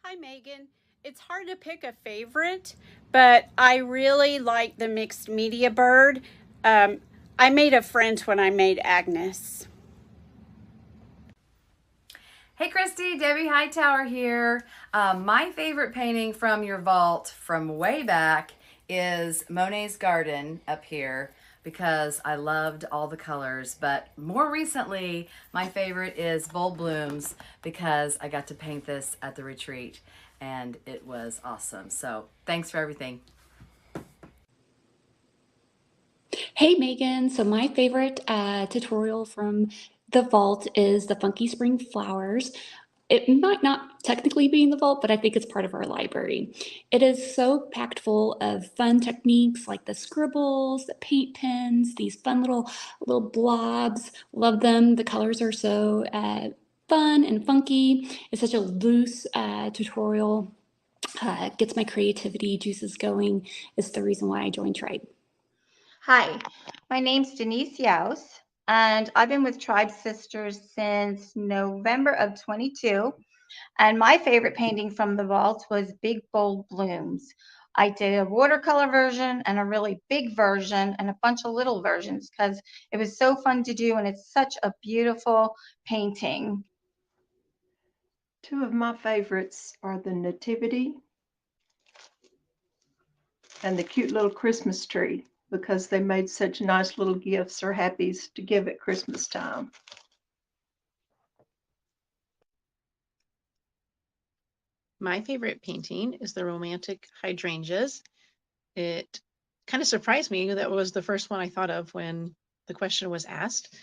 Hi, Megan. It's hard to pick a favorite, but I really like the mixed media bird. Um, I made a French when I made Agnes. Hey Christy, Debbie Hightower here. My favorite painting from your vault from way back is Monet's Garden up here because I loved all the colors. But more recently, my favorite is Bold Blooms because I got to paint this at the retreat and it was awesome. So thanks for everything. Hey Megan, so my favorite tutorial from the vault is the Funky Spring Flowers. It might not technically be in the vault, but I think it's part of our library. It is so packed full of fun techniques like the scribbles, the paint pens, these fun little blobs. Love them. The colors are so fun and funky. It's such a loose tutorial. Gets my creativity juices going. Is the reason why I joined Tribe. Hi, my name's Denise Yaus, and I've been with Tribe Sisters since November of 22. And my favorite painting from the vault was Big Bold Blooms. I did a watercolor version and a really big version and a bunch of little versions because it was so fun to do and it's such a beautiful painting. Two of my favorites are the Nativity and the cute little Christmas tree because they made such nice little gifts or happies to give at Christmas time. My favorite painting is the Romantic Hydrangeas. It kind of surprised me that was the first one I thought of when the question was asked,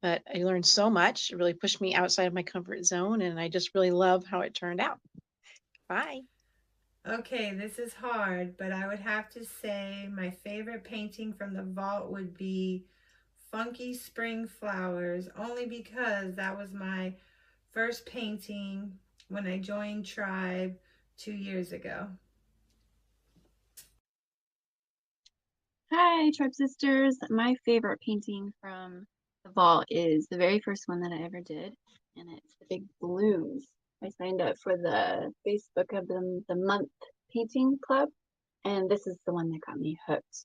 but I learned so much. It really pushed me outside of my comfort zone, and I just really love how it turned out. Bye. Okay, this is hard, but I would have to say my favorite painting from the vault would be Funky Spring Flowers, only because that was my first painting when I joined Tribe 2 years ago. Hi, Tribe Sisters. My favorite painting from the vault is the very first one that I ever did, and it's the Big Blooms. I signed up for the Facebook of the month painting club, and this is the one that got me hooked.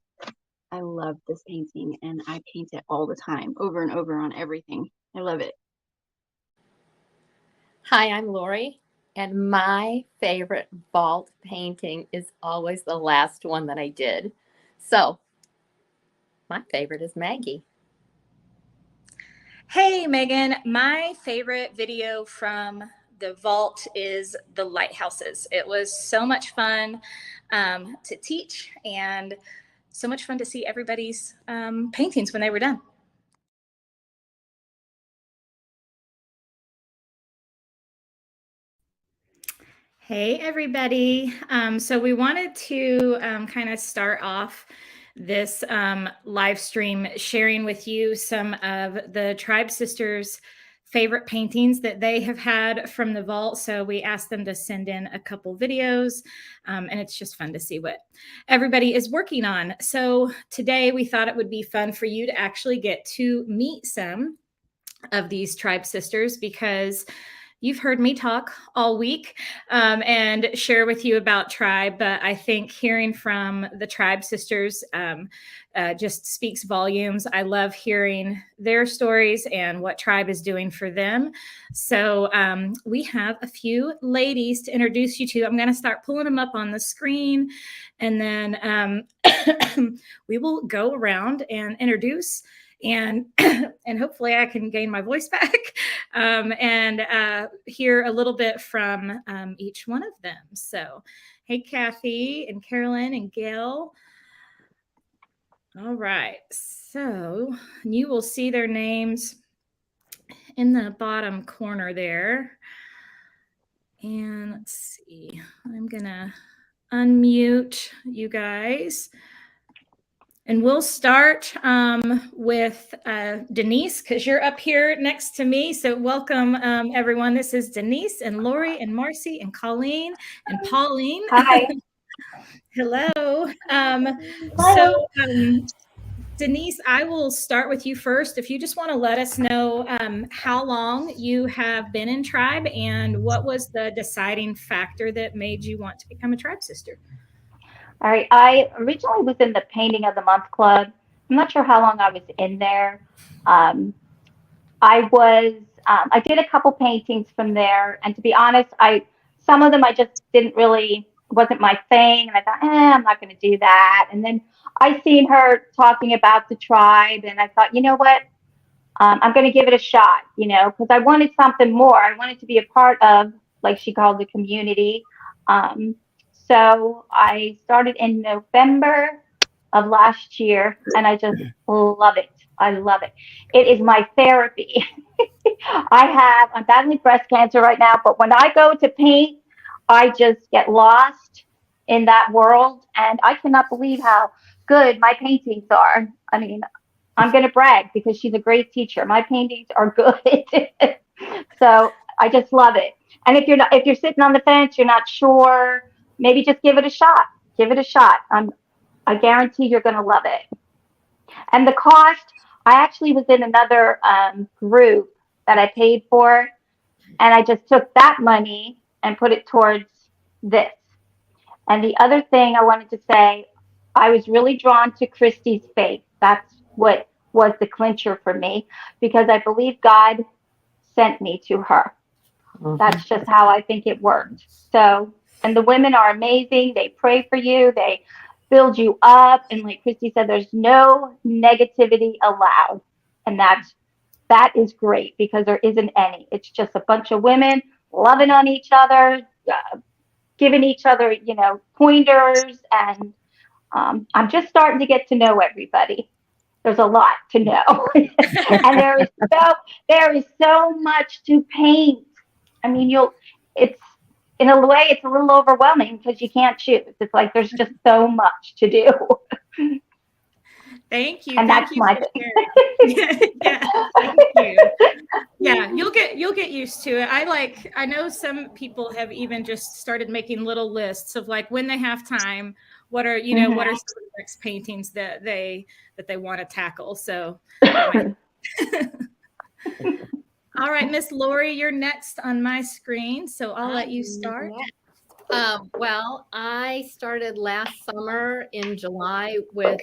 I love this painting, and I paint it all the time, over and over on everything. I love it. Hi, I'm Lori, and my favorite vault painting is always the last one that I did. So, my favorite is Maggie. Hey, Megan. My favorite video from the vault is the lighthouses. It was so much fun to teach and so much fun to see everybody's paintings when they were done. Hey, everybody. So we wanted to kind of start off this live stream sharing with you some of the Tribe Sisters' favorite paintings that they have had from the vault. So we asked them to send in a couple videos, and it's just fun to see what everybody is working on. So today we thought it would be fun for you to actually get to meet some of these Tribe Sisters because you've heard me talk all week and share with you about Tribe, but I think hearing from the Tribe Sisters just speaks volumes. I love hearing their stories and what Tribe is doing for them. So we have a few ladies to introduce you to. I'm going to start pulling them up on the screen, and then we will go around and introduce and hopefully I can gain my voice back and hear a little bit from each one of them. So, hey, Kathy and Carolyn and Gail. All right, so you will see their names in the bottom corner there. And let's see, I'm gonna unmute you guys. And we'll start with Denise, because you're up here next to me. So welcome, everyone. This is Denise and Lori and Marcy and Colleen and Pauline. Hi. Hello. Hi. Denise, I will start with you first. If you just want to let us know how long you have been in Tribe and what was the deciding factor that made you want to become a Tribe sister. All right. I originally was in the Painting of the Month Club. I'm not sure how long I was in there. I did a couple paintings from there, and to be honest, some of them I just wasn't my thing, and I thought, I'm not going to do that. And then I seen her talking about the Tribe, and I thought, you know what, I'm going to give it a shot, because I wanted something more. I wanted to be a part of, like she called, the community. So I started in November of last year, and I just love it. I love it. It is my therapy. I'm battling breast cancer right now, but when I go to paint, I just get lost in that world, and I cannot believe how good my paintings are. I mean, I'm going to brag because she's a great teacher. My paintings are good. So I just love it. And if you're sitting on the fence, you're not sure, maybe just give it a shot. Give it a shot. I guarantee you're going to love it. And the cost, I actually was in another group that I paid for, and I just took that money and put it towards this. And the other thing I wanted to say, I was really drawn to Christy's faith. That's what was the clincher for me, because I believe God sent me to her. That's just how I think it worked. So, and the women are amazing. They pray for you. They build you up. And like Christy said, there's no negativity allowed. And that is great, because there isn't any. It's just a bunch of women loving on each other, giving each other, pointers. And I'm just starting to get to know everybody. There's a lot to know. And there is so much to paint. I mean, it's in a way, it's a little overwhelming because you can't choose. It's like there's just so much to do. Thank you. And Thank that's you my thing. Yeah, thank you. Yeah, you'll get used to it. I know some people have even just started making little lists of like when they have time, what are some of the next paintings that they want to tackle. So all right, Miss Lori, you're next on my screen, so I'll let you start. Well, I started last summer in July with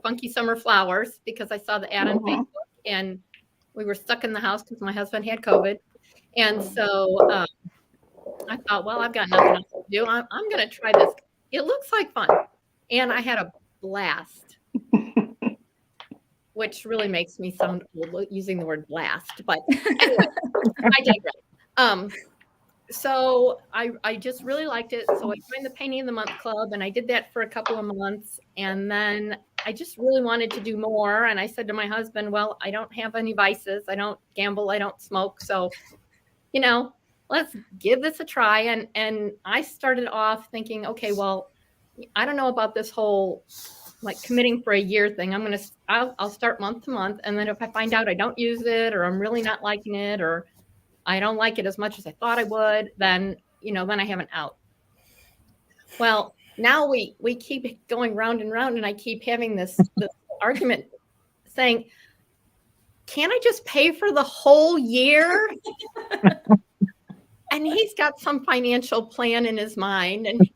Funky Summer Flowers because I saw the ad on Facebook, and we were stuck in the house because my husband had COVID. And so I thought, well, I've got nothing else to do. I'm going to try this. It looks like fun. And I had a blast, which really makes me sound old using the word blast. But anyway, I digress. So I just really liked it. So I joined the Painting of the Month Club, and I did that for a couple of months. And then I just really wanted to do more. And I said to my husband, well, I don't have any vices. I don't gamble. I don't smoke. So, let's give this a try. And I started off thinking, okay, well, I don't know about this whole like committing for a year thing. I'll start month to month. And then if I find out I don't use it, or I'm really not liking it, or I don't like it as much as I thought I would, then I have an out. Well, now we keep going round and round, and I keep having this argument saying, can't I just pay for the whole year? And he's got some financial plan in his mind. And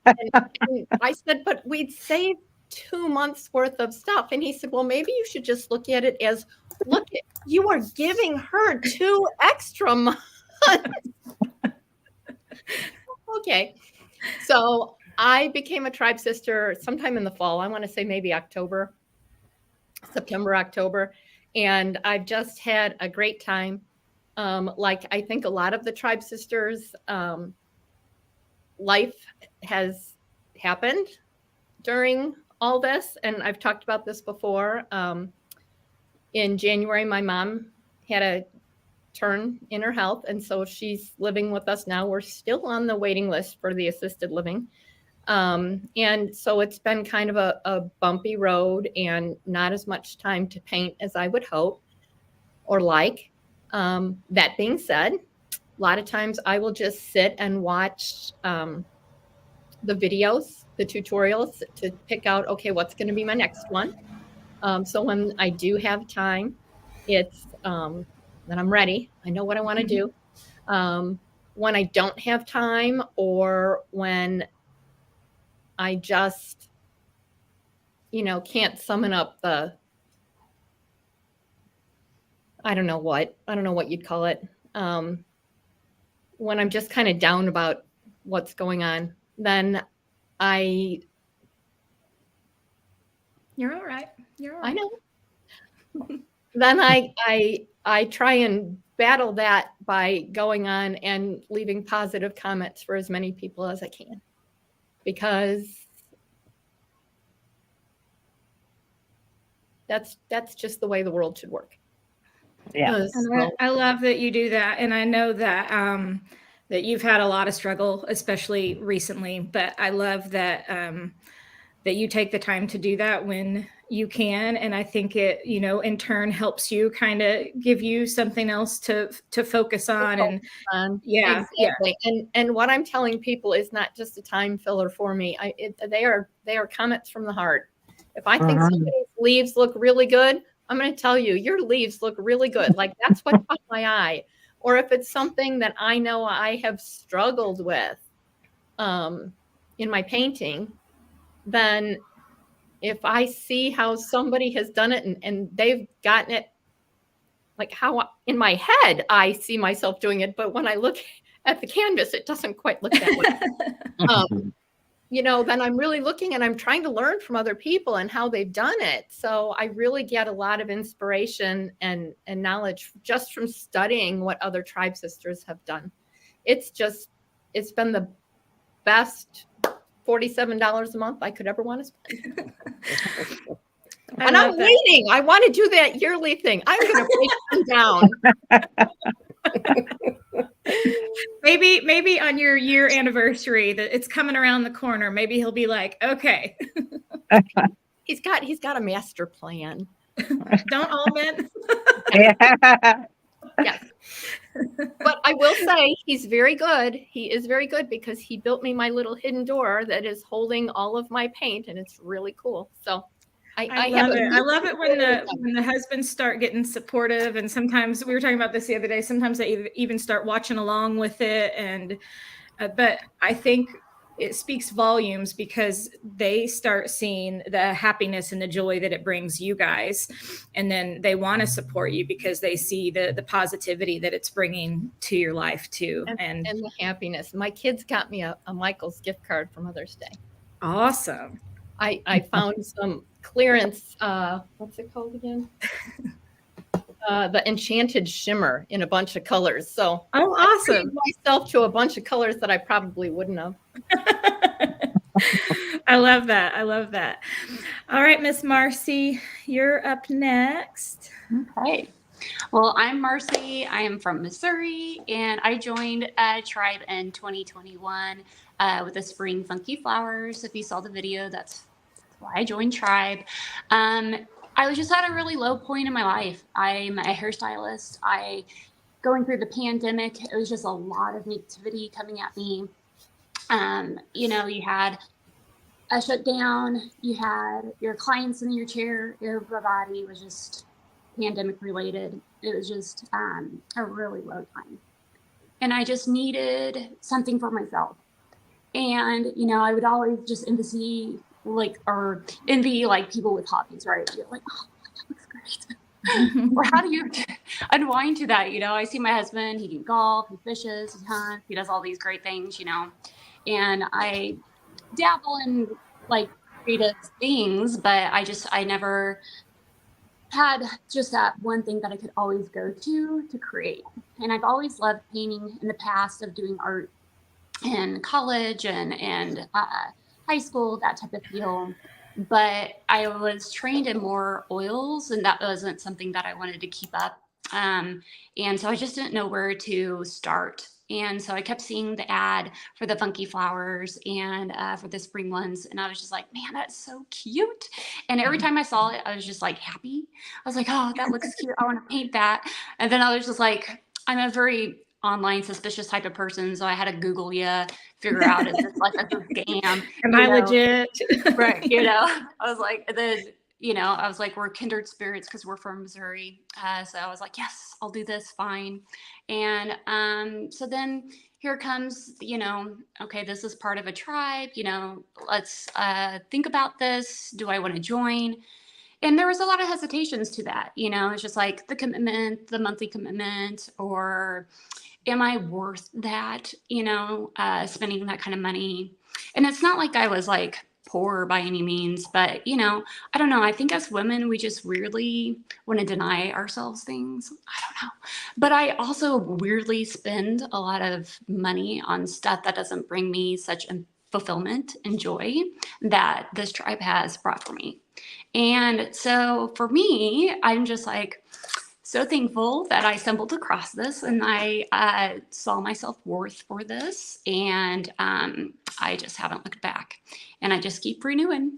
I said, but we'd save 2 months worth of stuff. And he said, well, maybe you should just look at it as, you are giving her 2 extra months. Okay. So I became a Tribe sister sometime in the fall. I want to say maybe September, October. And I've just had a great time. I think a lot of the Tribe sisters, life has happened during all this. And I've talked about this before. In January, my mom had a turn in her health, and so she's living with us now. We're still on the waiting list for the assisted living, and so it's been kind of a bumpy road and not as much time to paint as I would hope or like. That being said, a lot of times I will just sit and watch the videos, the tutorials, to pick out, okay, what's going to be my next one. So when I do have time, it's then I'm ready. I know what I want to do. When I don't have time, or when I just, can't summon up I don't know what you'd call it. When I'm just kind of down about what's going on, then You're all right. I know. Then I try and battle that by going on and leaving positive comments for as many people as I can, because that's just the way the world should work. Yeah. And I love that you do that, and I know that that you've had a lot of struggle, especially recently. But I love that that you take the time to do that when you can, and I think it, in turn helps you kind of give you something else to focus on. And yeah, exactly. And what I'm telling people is not just a time filler for me. They are comments from the heart. If I think somebody's leaves look really good, I'm going to tell you, your leaves look really good. Like, that's what caught my eye. Or if it's something that I know I have struggled with in my painting, then if I see how somebody has done it and they've gotten it, like how in my head I see myself doing it, but when I look at the canvas, it doesn't quite look that way. Then I'm really looking and I'm trying to learn from other people and how they've done it. So I really get a lot of inspiration and knowledge just from studying what other Tribe Sisters have done. It's been the best $47 a month I could ever want to spend. And I'm waiting. I want to do that yearly thing. I'm going to break them down. Maybe on your year anniversary, that it's coming around the corner. Maybe he'll be like, okay. He's got a master plan. Don't all men. Yes. But I will say he's very good. He is very good because he built me my little hidden door that is holding all of my paint, and it's really cool. So I love it. I love it when the husbands start getting supportive, and sometimes we were talking about this the other day. Sometimes they even start watching along with it, and but I think it speaks volumes because they start seeing the happiness and the joy that it brings you guys, and then they want to support you because they see the positivity that it's bringing to your life too, and the happiness. My kids got me a Michael's gift card for Mother's Day. Awesome. I found some clearance, what's it called again? The Enchanted Shimmer in a bunch of colors. So awesome. I treated myself to a bunch of colors that I probably wouldn't have. I love that. All right, Miss Marcy, you're up next. Okay. Well, I'm Marcy. I am from Missouri, and I joined Tribe in 2021 with the Spring Funky Flowers. If you saw the video, that's why I joined Tribe. I was just at a really low point in my life. I'm a hairstylist. Going through the pandemic, it was just a lot of negativity coming at me. You had a shutdown, you had your clients in your chair, everybody was just pandemic related. It was just a really low time. And I just needed something for myself. And, I would always just envy people with hobbies, right? You're like, oh, that looks great. Or how do you unwind to that? I see my husband, he can golf, he fishes, he hunts, he does all these great things, and I dabble in creative things, but I never had just that one thing that I could always go to create. And I've always loved painting in the past, of doing art in college and high school, that type of deal. But I was trained in more oils, and that wasn't something that I wanted to keep up. And so I just didn't know where to start. And so I kept seeing the ad for the funky flowers and for the spring ones. And I was just like, man, that's so cute. And every time I saw it, I was just happy. I was like, oh, that looks cute. I want to paint that. And then I was just like, I'm a very online suspicious type of person. So I had to Google figure out, is this a scam? Am I legit? Right. I was like, and then I was like, we're kindred spirits because we're from Missouri. So I was like, yes, I'll do this, fine. And so then here comes, okay, this is part of a tribe, let's think about this. Do I want to join? And there was a lot of hesitations to that, it's just like the commitment, the monthly commitment, or am I worth that, spending that kind of money? And it's not like I was like poor by any means, but I don't know. I think as women, we just weirdly want to deny ourselves things. I don't know. But I also weirdly spend a lot of money on stuff that doesn't bring me such fulfillment and joy that this tribe has brought for me. And so for me, I'm just like so thankful that I stumbled across this and I saw myself worth for this. And I just haven't looked back, and I just keep renewing.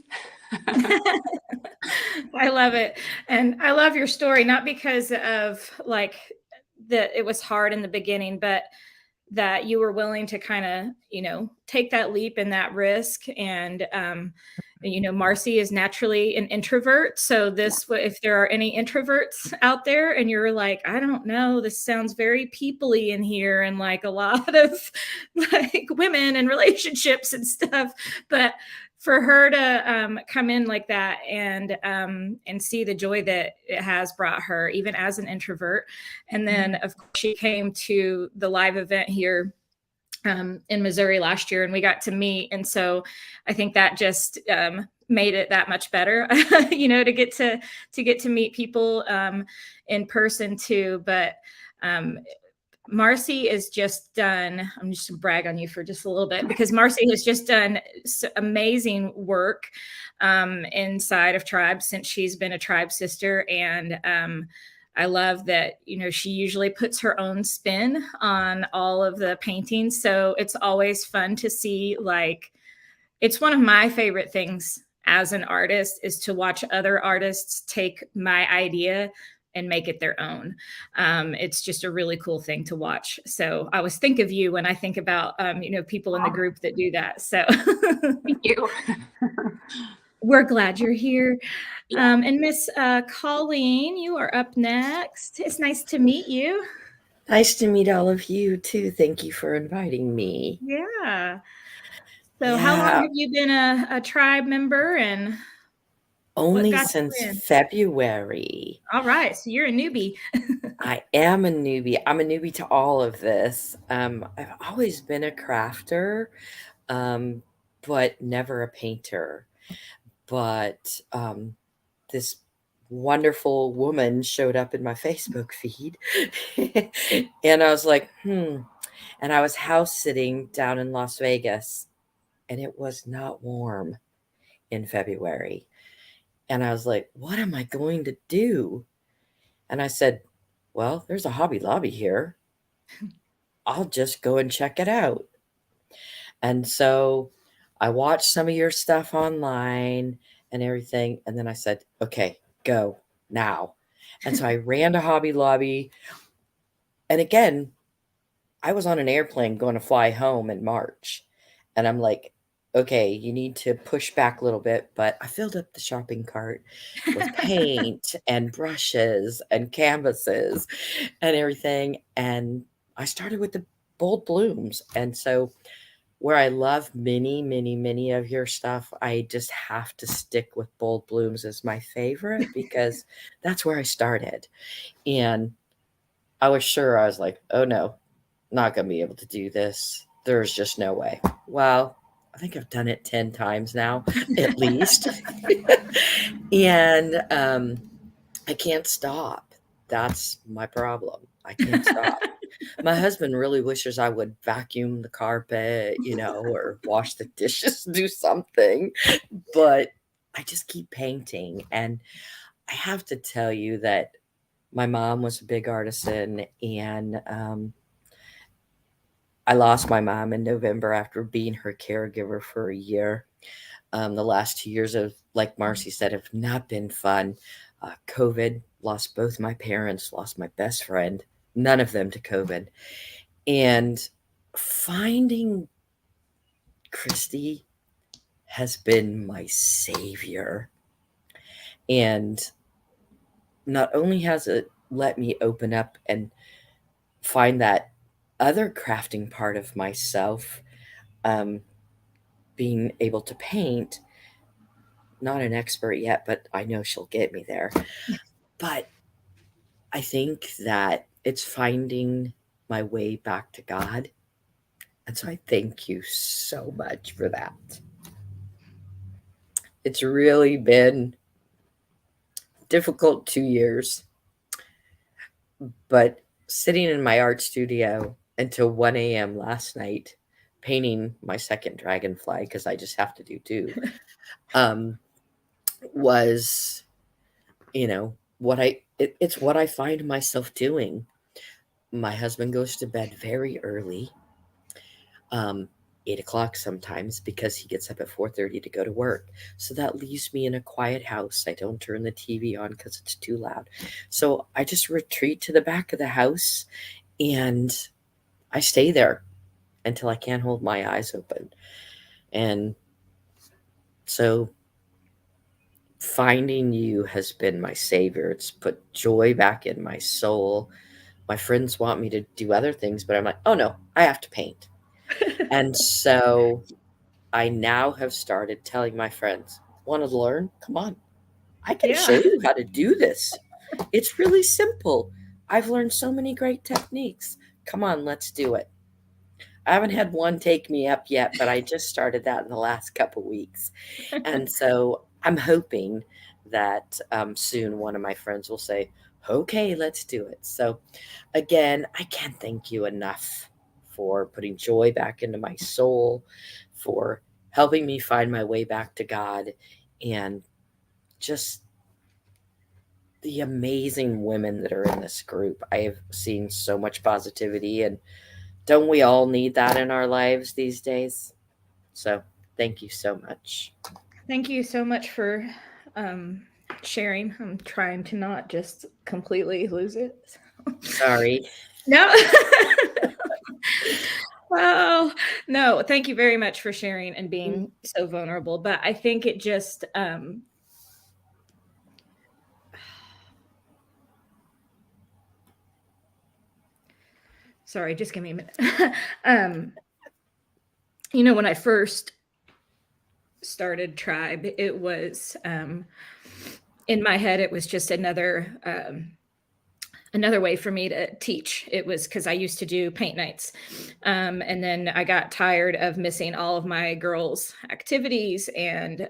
I love it. And I love your story, not because of like that it was hard in the beginning, but that you were willing to kind of, take that leap and that risk. And, Marcy is naturally an introvert. So if there are any introverts out there and you're like, I don't know, this sounds very people-y in here and like a lot of like women and relationships and stuff. But for her to come in like that and see the joy that it has brought her, even as an introvert. And then, of course, she came to the live event here in Missouri last year, and we got to meet. And so I think that just made it that much better, to get to meet people in person too. But Marcy is just done, I'm just gonna brag on you for just a little bit, because Marcy has just done amazing work inside of Tribe since she's been a Tribe sister. And I love that, she usually puts her own spin on all of the paintings. So it's always fun to see, like, it's one of my favorite things as an artist is to watch other artists take my idea and make it their own. It's just a really cool thing to watch. So I always think of you when I think about, people in the group that do that. So Thank you. We're glad you're here. And Miss Colleen, you are up next. It's nice to meet you. Nice to meet all of you too. Thank you for inviting me. Yeah. So how long have you been a Tribe member? And only since February. All right. So you're a newbie. I am a newbie. I'm a newbie to all of this. I've always been a crafter, but never a painter. But this wonderful woman showed up in my Facebook feed and I was like, And I was house sitting down in Las Vegas, and it was not warm in February. And I was like, what am I going to do? And I said, well, there's a Hobby Lobby here. I'll just go and check it out. And so I watched some of your stuff online and everything. And then I said, okay, go now. And so I ran to Hobby Lobby. And again, I was on an airplane going to fly home in March. And I'm like, okay, you need to push back a little bit. But I filled up the shopping cart with paint and brushes and canvases and everything. And I started with the bold blooms. And so where I love many, many, many of your stuff, I just have to stick with bold blooms as my favorite because that's where I started. And I was sure, I was like, oh no, not going to be able to do this. There's just no way. Well, I think I've done it 10 times now, at least. And I can't stop. That's my problem. I can't stop. My husband really wishes I would vacuum the carpet, or wash the dishes, do something. But I just keep painting. And I have to tell you that my mom was a big artisan, and I lost my mom in November after being her caregiver for a year. The last 2 years of, like Marcy said, have not been fun. COVID, lost both my parents, lost my best friend, none of them to COVID. And finding Christy has been my savior. And not only has it let me open up and find that other crafting part of myself, being able to paint, not an expert yet, but I know she'll get me there. But I think that it's finding my way back to God. And so I thank you so much for that. It's really been difficult 2 years, but sitting in my art studio until 1 a.m. last night, painting my second dragonfly, because I just have to do two, was, it's what I find myself doing. My husband goes to bed very early, 8 o'clock sometimes, because he gets up at 4:30 to go to work. So that leaves me in a quiet house. I don't turn the TV on because it's too loud. So I just retreat to the back of the house and I stay there until I can't hold my eyes open. And so finding you has been my savior. It's put joy back in my soul. My friends want me to do other things, but I'm like, oh no, I have to paint. And so I now have started telling my friends, want to learn? Come on. I can show you how to do this. It's really simple. I've learned so many great techniques. Come on, let's do it. I haven't had one take me up yet, but I just started that in the last couple weeks. And so I'm hoping that soon one of my friends will say, okay, let's do it. So again, I can't thank you enough for putting joy back into my soul, for helping me find my way back to God, and just the amazing women that are in this group. I have seen so much positivity, and don't we all need that in our lives these days? So thank you so much. Thank you so much for sharing. I'm trying to not just completely lose it. Sorry. No. Well, no, thank you very much for sharing and being so vulnerable. But I think it just, sorry, just give me a minute. When I first started Tribe, it was, in my head, it was just another way for me to teach. It was because I used to do paint nights. And then I got tired of missing all of my girls' activities and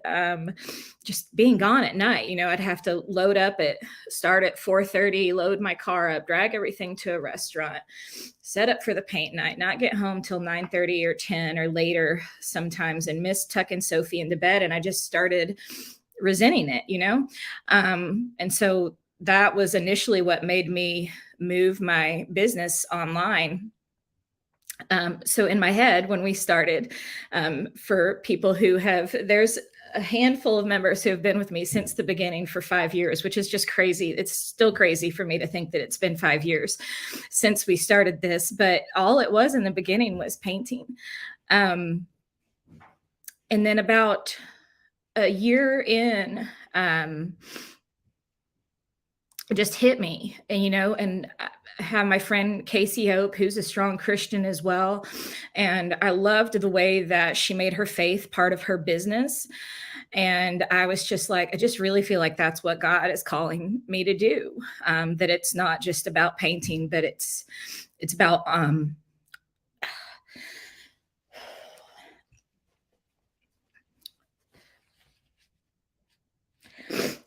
just being gone at night. I'd have to start at 4:30, load my car up, drag everything to a restaurant, set up for the paint night, not get home till 9:30 or 10 or later sometimes, and miss tucking Sophie into bed. And I just started resenting it, and so that was initially what made me move my business online. So in my head, when we started, for people there's a handful of members who have been with me since the beginning for 5 years, which is just crazy. It's still crazy for me to think that it's been 5 years since we started this, but all it was in the beginning was painting. And then about a year in, it just hit me, and I have my friend Casey Hope, who's a strong Christian as well. And I loved the way that she made her faith part of her business. And I was just like, I just really feel like that's what God is calling me to do. That it's not just about painting, but it's about,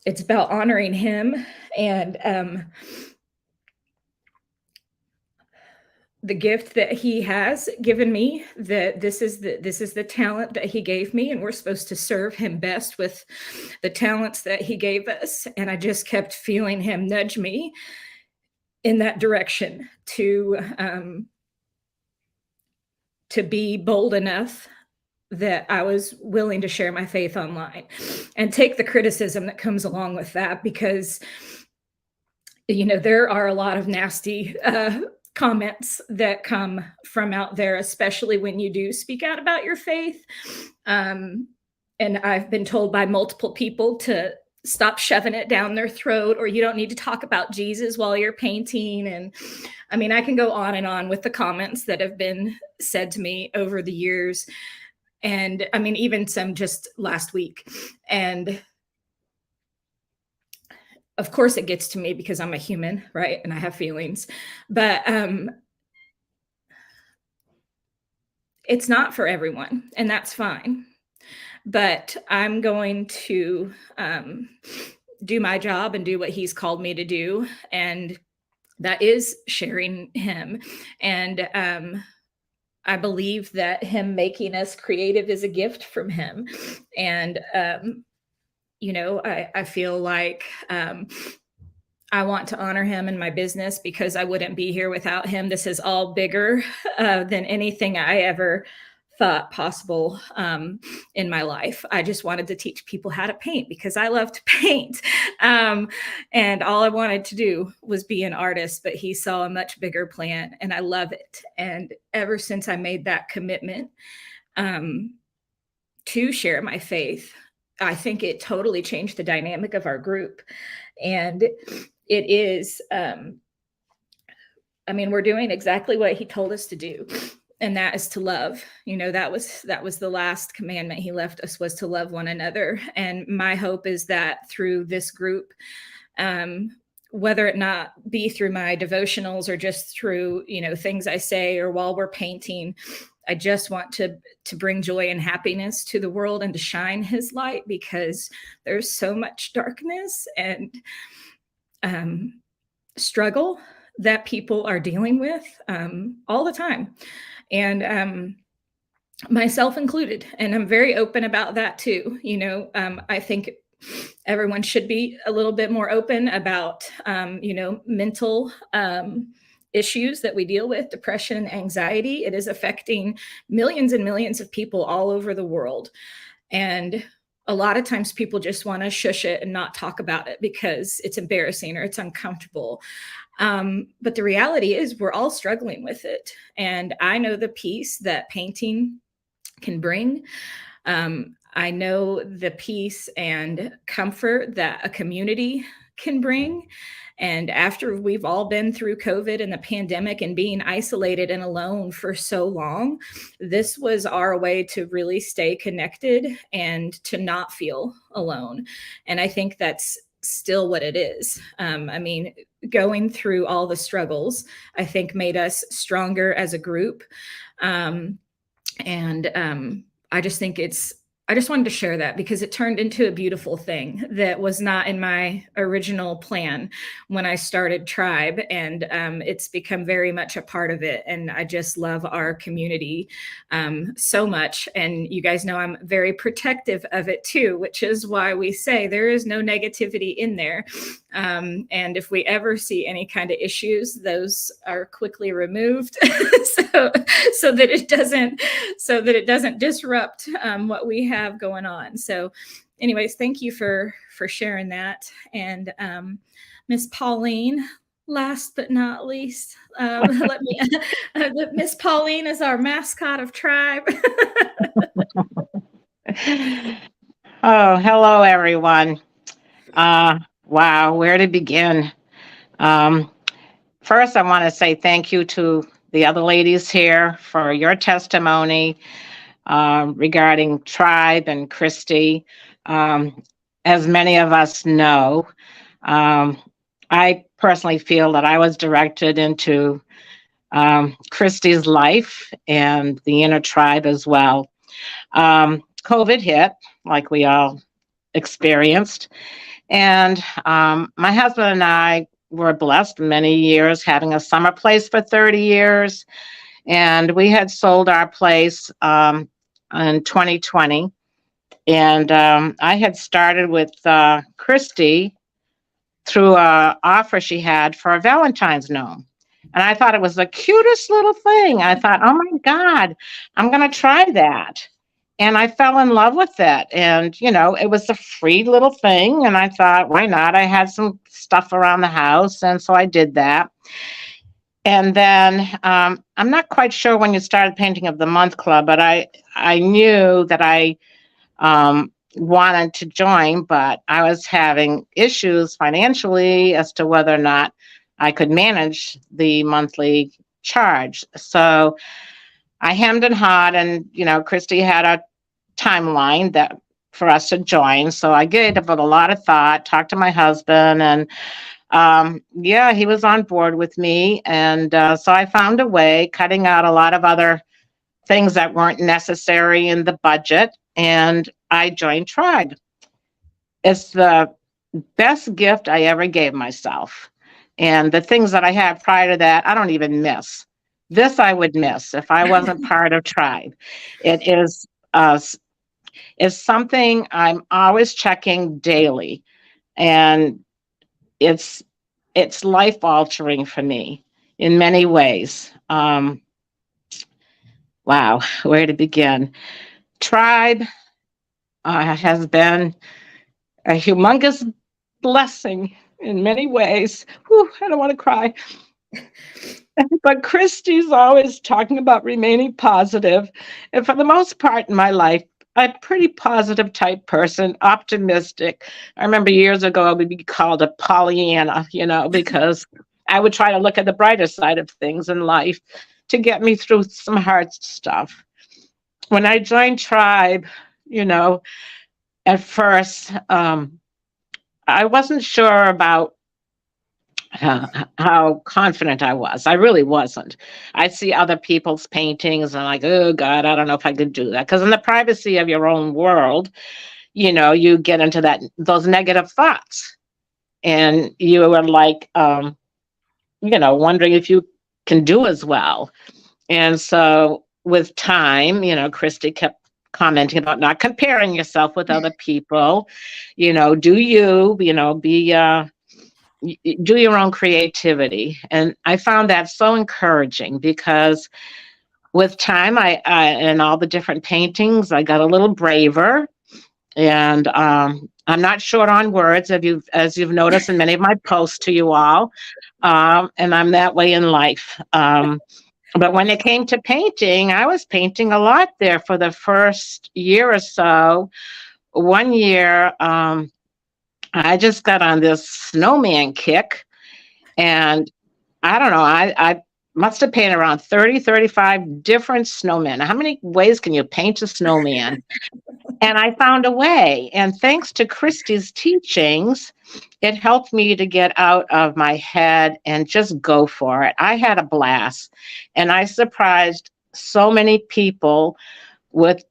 it's about honoring him and the gift that he has given me, that this is the talent that he gave me, and we're supposed to serve him best with the talents that he gave us. And I just kept feeling him nudge me in that direction to be bold enough that I was willing to share my faith online and take the criticism that comes along with that, because, there are a lot of nasty comments that come from out there, especially when you do speak out about your faith. And I've been told by multiple people to stop shoving it down their throat, or you don't need to talk about Jesus while you're painting. And I mean, I can go on and on with the comments that have been said to me over the years. And I mean, even some just last week. And of course it gets to me because I'm a human, right? And I have feelings, but it's not for everyone, and that's fine. But I'm going to do my job and do what he's called me to do. And that is sharing him. And I believe that him making us creative is a gift from him. And, you know, I feel like I want to honor him in my business because I wouldn't be here without him. This is all bigger than anything I ever thought possible in my life. I just wanted to teach people how to paint because I love to paint. And all I wanted to do was be an artist, but he saw a much bigger plan, and I love it. And ever since I made that commitment to share my faith, I think it totally changed the dynamic of our group. And it is, I mean, we're doing exactly what he told us to do. And that is to love. You know, that was the last commandment he left us, was to love one another. And my hope is that through this group, whether it not be through my devotionals or just through, you know, things I say or while we're painting, I just want to bring joy and happiness to the world and to shine his light, because there's so much darkness and struggle that people are dealing with all the time. And myself included. And I'm very open about that too. You know, I think everyone should be a little bit more open about, you know, mental issues that we deal with, depression, anxiety. It is affecting millions and millions of people all over the world. And a lot of times people just want to shush it and not talk about it because it's embarrassing or it's uncomfortable. But the reality is we're all struggling with it. And I know the peace that painting can bring. I know the peace and comfort that a community can bring. And after we've all been through COVID and the pandemic and being isolated and alone for so long, this was our way to really stay connected and to not feel alone. And I think that's still what it is. I mean, going through all the struggles, I think made us stronger as a group. I just think I just wanted to share that because it turned into a beautiful thing that was not in my original plan when I started Tribe. And it's become very much a part of it. And I just love our community so much. And you guys know I'm very protective of it too, which is why we say there is no negativity in there. And if we ever see any kind of issues, those are quickly removed so that it doesn't disrupt what we have going on. So anyways, thank you for sharing that. And Miss Pauline, last but not least, Miss Pauline is our mascot of Tribe. Oh, hello, everyone. Wow, where to begin? First, I want to say thank you to the other ladies here for your testimony regarding Tribe and Christy. As many of us know, I personally feel that I was directed into Christy's life and the inner tribe as well. COVID hit, like we all experienced. And my husband and I were blessed many years having a summer place for 30 years. And we had sold our place in 2020. And I had started with Christy through an offer she had for a Valentine's gnome. And I thought it was the cutest little thing. I thought, oh my God, I'm going to try that. And I fell in love with it. And, you know, it was a free little thing. And I thought, why not? I had some stuff around the house. And so I did that. And then I'm not quite sure when you started Painting of the Month Club, but I knew that I wanted to join, but I was having issues financially as to whether or not I could manage the monthly charge. So I hemmed and hawed, and Christy had a timeline that for us to join. So I gave it a lot of thought, talked to my husband, and yeah, he was on board with me. And so I found a way, cutting out a lot of other things that weren't necessary in the budget, and I joined Tribe. It's the best gift I ever gave myself. And the things that I had prior to that, I don't even miss. This I would miss if I wasn't part of Tribe. It is something I'm always checking daily, and it's life altering for me in many ways. Wow, where to begin? Tribe has been a humongous blessing in many ways. Whew, I don't want to cry. But Christy's always talking about remaining positive. And for the most part in my life, I'm a pretty positive type person, optimistic. I remember years ago I would be called a Pollyanna, because I would try to look at the brighter side of things in life to get me through some hard stuff. When I joined Tribe, at first, I wasn't sure about how confident I was. I really wasn't. I'd see other people's paintings and I'm like, oh God, I don't know if I could do that. Because in the privacy of your own world, you get into those negative thoughts. And you are like, wondering if you can do as well. And so with time, Christy kept commenting about not comparing yourself with other people, do you, do your own creativity. And I found that so encouraging because with time, I and all the different paintings, I got a little braver. And I'm not short on words, as you've noticed in many of my posts to you all. And I'm that way in life. But when it came to painting, I was painting a lot there for the first year or so. One year, I just got on this snowman kick, and I don't know, I must have painted around 30, 35 different snowmen. How many ways can you paint a snowman? And I found a way. And thanks to Christy's teachings, it helped me to get out of my head and just go for it. I had a blast, and I surprised so many people with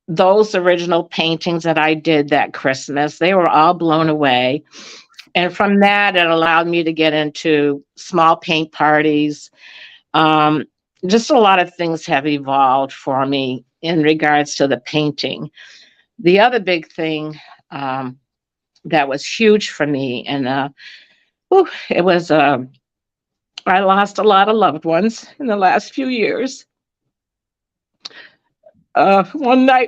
those original paintings that I did that Christmas. They were all blown away. And from that, it allowed me to get into small paint parties. Just a lot of things have evolved for me in regards to the painting. The other big thing that was huge for me, and it was, I lost a lot of loved ones in the last few years. One night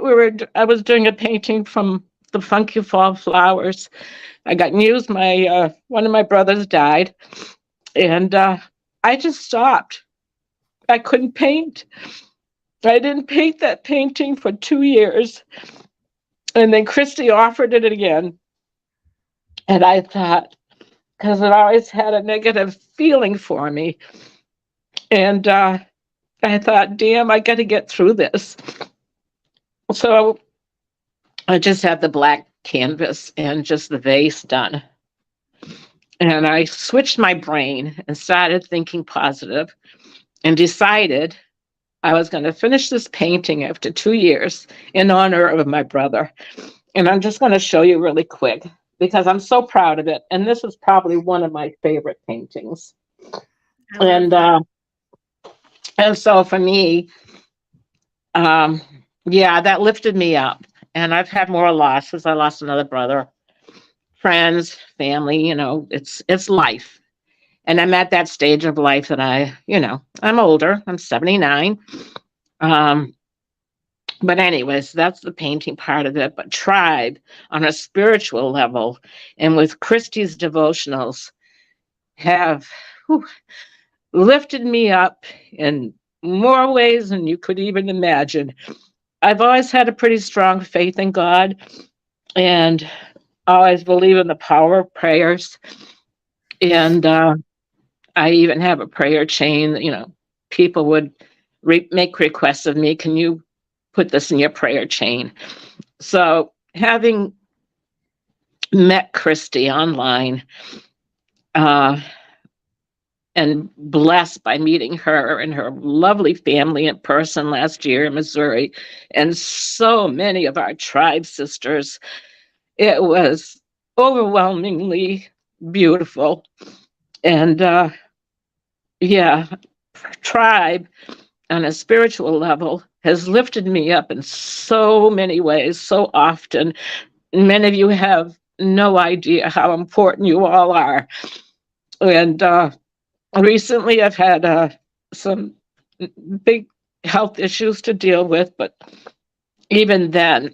I was doing a painting from the Funky Fall Flowers. I got news one of my brothers died, and I just stopped. I couldn't paint. I didn't paint that painting for 2 years. And then Christy offered it again. And I thought, because it always had a negative feeling for me. And I thought, damn, I got to get through this. So I just had the black canvas and just the vase done. And I switched my brain and started thinking positive and decided I was going to finish this painting after 2 years in honor of my brother. And I'm just going to show you really quick because I'm so proud of it. And this is probably one of my favorite paintings. And so for me, yeah, that lifted me up. And I've had more losses. I lost another brother, friends, family, it's life. And I'm at that stage of life that I'm older. I'm 79. But anyways, that's the painting part of it. But Tribe on a spiritual level and with Christy's devotionals have lifted me up in more ways than you could even imagine. I've always had a pretty strong faith in God. and I always believe in the power of prayers. And I even have a prayer chain. People would make requests of me. Can you put this in your prayer chain? So having met Christy online, and blessed by meeting her and her lovely family in person last year in Missouri, and so many of our tribe sisters, it was overwhelmingly beautiful. And yeah, tribe on a spiritual level has lifted me up in so many ways, so often. Many of you have no idea how important you all are. And recently I've had some big health issues to deal with, but even then,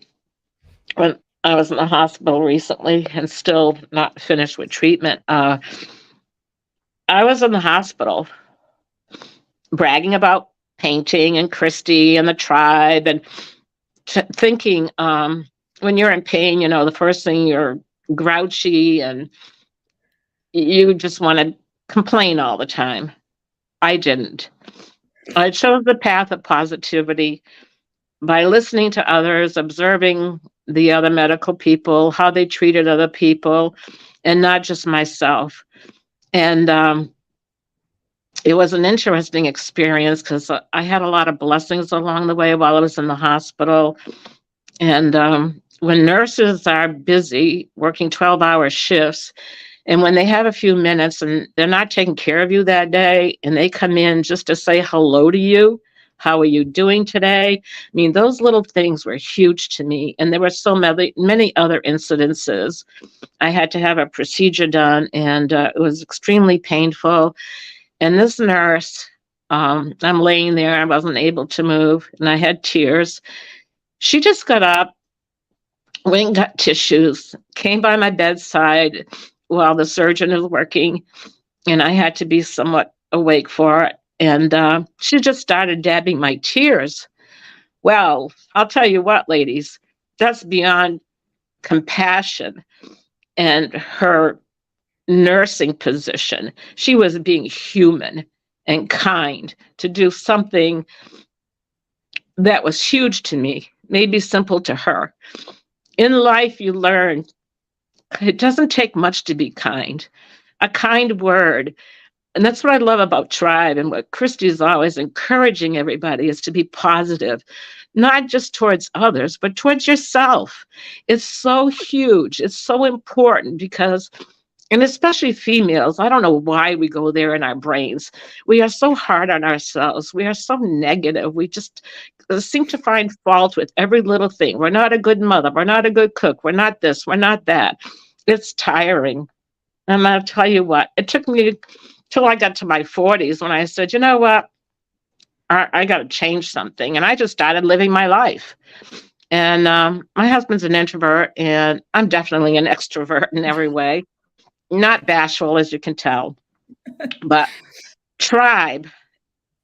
when I was in the hospital recently and still not finished with treatment, I was in the hospital bragging about painting and Christy and the tribe, and thinking, when you're in pain, the first thing, you're grouchy and you just want to complain all the time. I didn't. I chose the path of positivity by listening to others, observing the other medical people, how they treated other people, and not just myself. And it was an interesting experience because I had a lot of blessings along the way while I was in the hospital. And when nurses are busy working 12-hour shifts, and when they have a few minutes and they're not taking care of you that day, and they come in just to say hello to you, how are you doing today? I mean, those little things were huge to me. And there were so many other incidences. I had to have a procedure done, and it was extremely painful. And this nurse, I'm laying there, I wasn't able to move, and I had tears. She just got up, went and got tissues, came by my bedside while the surgeon was working, and I had to be somewhat awake for it. And she just started dabbing my tears. Well, I'll tell you what, ladies, that's beyond compassion and her nursing position. She was being human and kind to do something that was huge to me, maybe simple to her. In life, you learn it doesn't take much to be kind. A kind word. And that's what I love about Tribe, and what Christy is always encouraging everybody is to be positive, not just towards others, but towards yourself. It's so huge. It's so important because, and especially females, I don't know why we go there in our brains. We are so hard on ourselves. We are so negative. We just seem to find fault with every little thing. We're not a good mother. We're not a good cook. We're not this. We're not that. It's tiring. And I'll tell you what, it took me till I got to my 40s when I said, you know what, I got to change something. And I just started living my life. And my husband's an introvert, and I'm definitely an extrovert in every way. Not bashful, as you can tell. But Tribe,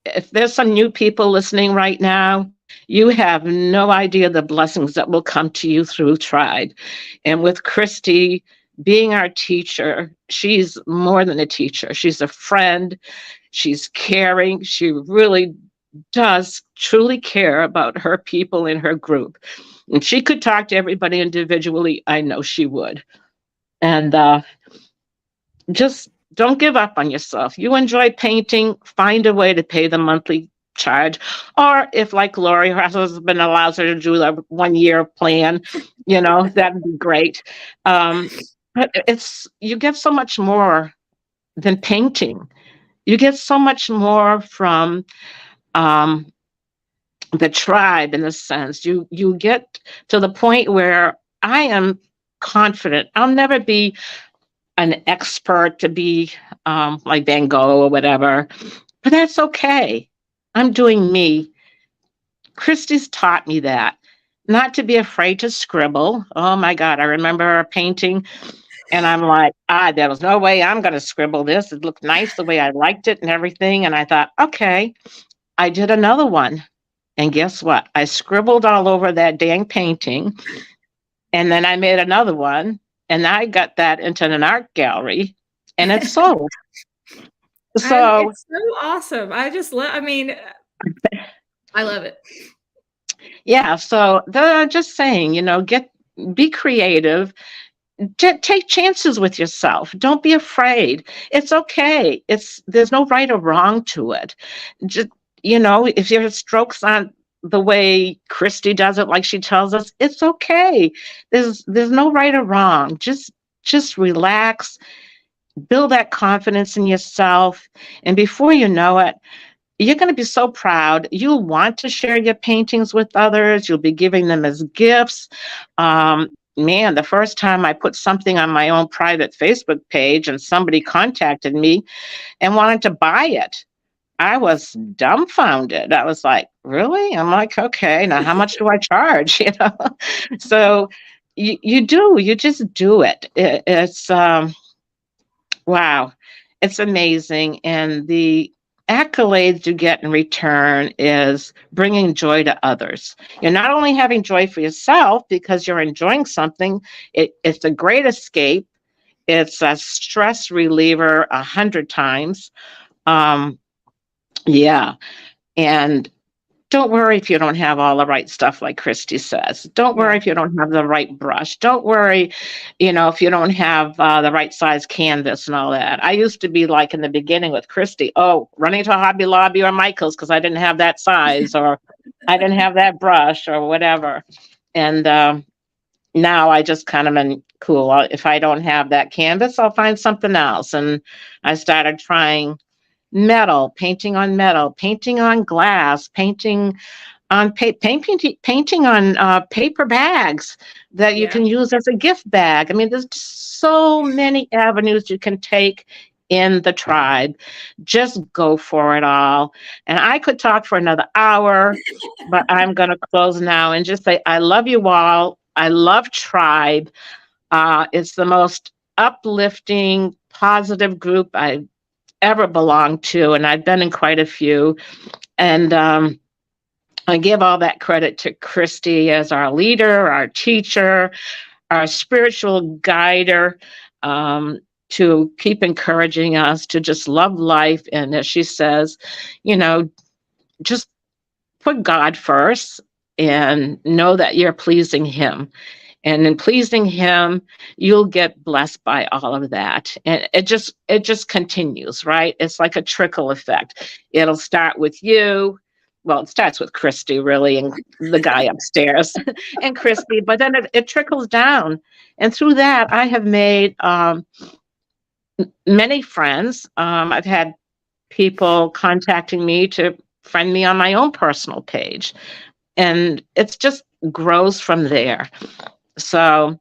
if there's some new people listening right now, you have no idea the blessings that will come to you through Tribe. And with Christy being our teacher, she's more than a teacher. She's a friend. She's caring. She really does truly care about her people in her group. And she could talk to everybody individually. I know she would. And just don't give up on yourself. You enjoy painting, find a way to pay the monthly charge. Or if, like Lori, her husband allows her to do the 1-year plan, that'd be great. But you get so much more than painting. You get so much more from the Tribe, in a sense. You get to the point where I am confident I'll never be an expert to be like Van Gogh or whatever, but that's okay. I'm doing me. Christy's taught me that, not to be afraid to scribble. Oh my God, I remember a painting and I'm like, there was no way I'm going to scribble this. It looked nice the way I liked it and everything. And I thought, okay, I did another one. And guess what? I scribbled all over that dang painting. And then I made another one, and I got that into an art gallery, and it sold. So it's so awesome. I just love, I mean, I love it. yeah, so they're just saying, be creative. Take chances with yourself. Don't be afraid. It's okay. There's no right or wrong to it. Just, if your strokes aren't the way Christy does it, like she tells us, it's okay. There's no right or wrong. Just relax, build that confidence in yourself, and before you know it, you're going to be so proud. You'll want to share your paintings with others. You'll be giving them as gifts. Man, the first time I put something on my own private Facebook page and somebody contacted me and wanted to buy it, I was dumbfounded. I was like, really? I'm like, okay, now how much do I charge? So you just do it. It's wow, it's amazing. And the accolades you get in return is bringing joy to others. You're not only having joy for yourself because you're enjoying something, it's a great escape. It's a stress reliever 100 times. Yeah. And don't worry if you don't have all the right stuff, like Christy says. Don't worry if you don't have the right brush. Don't worry, if you don't have the right size canvas and all that. I used to be like in the beginning with Christy, running to Hobby Lobby or Michael's because I didn't have that size or I didn't have that brush or whatever. And now I just kind of am cool. If I don't have that canvas, I'll find something else. And I started trying metal, painting on glass, painting on painting on paper bags that you can use as a gift bag. I mean, there's so many avenues you can take in the tribe. Just go for it all. And I could talk for another hour, but I'm going to close now and just say, I love you all. I love Tribe. It's the most uplifting, positive group I've ever belonged to, and I've been in quite a few. And I give all that credit to Christy as our leader, our teacher, our spiritual guider, to keep encouraging us to just love life. And as she says, just put God first and know that you're pleasing him. And in pleasing him, you'll get blessed by all of that. And it just continues, right? It's like a trickle effect. It'll start with you. Well, it starts with Christy, really, and the guy upstairs and Christy, but then it trickles down. And through that, I have made many friends. I've had people contacting me to friend me on my own personal page. And it's just grows from there. So,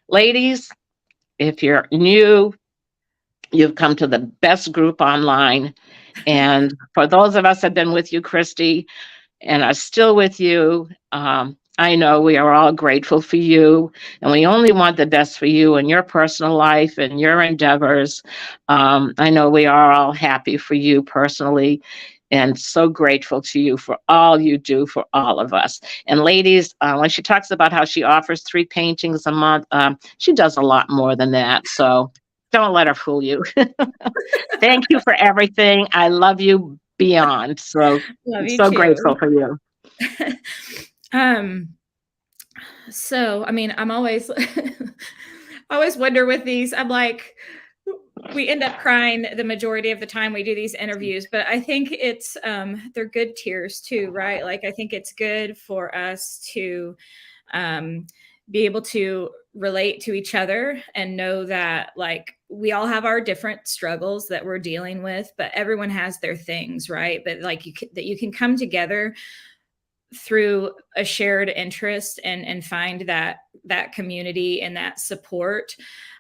ladies, if you're new, you've come to the best group online. And for those of us that have been with you, Christy, and are still with you, I know we are all grateful for you. And we only want the best for you and your personal life and your endeavors. I know we are all happy for you personally. And so grateful to you for all you do for all of us. And ladies, when she talks about how she offers 3 paintings a month, she does a lot more than that. So don't let her fool you. Thank you for everything. I love you beyond. So I'm so grateful for you. So, I mean, I'm always, I always wonder with these, I'm like, we end up crying the majority of the time we do these interviews, but I think it's, they're good tears too, right? Like, I think it's good for us to be able to relate to each other and know that, like, we all have our different struggles that we're dealing with, but everyone has their things, right? But like, that you can come together through a shared interest and find that community and that support.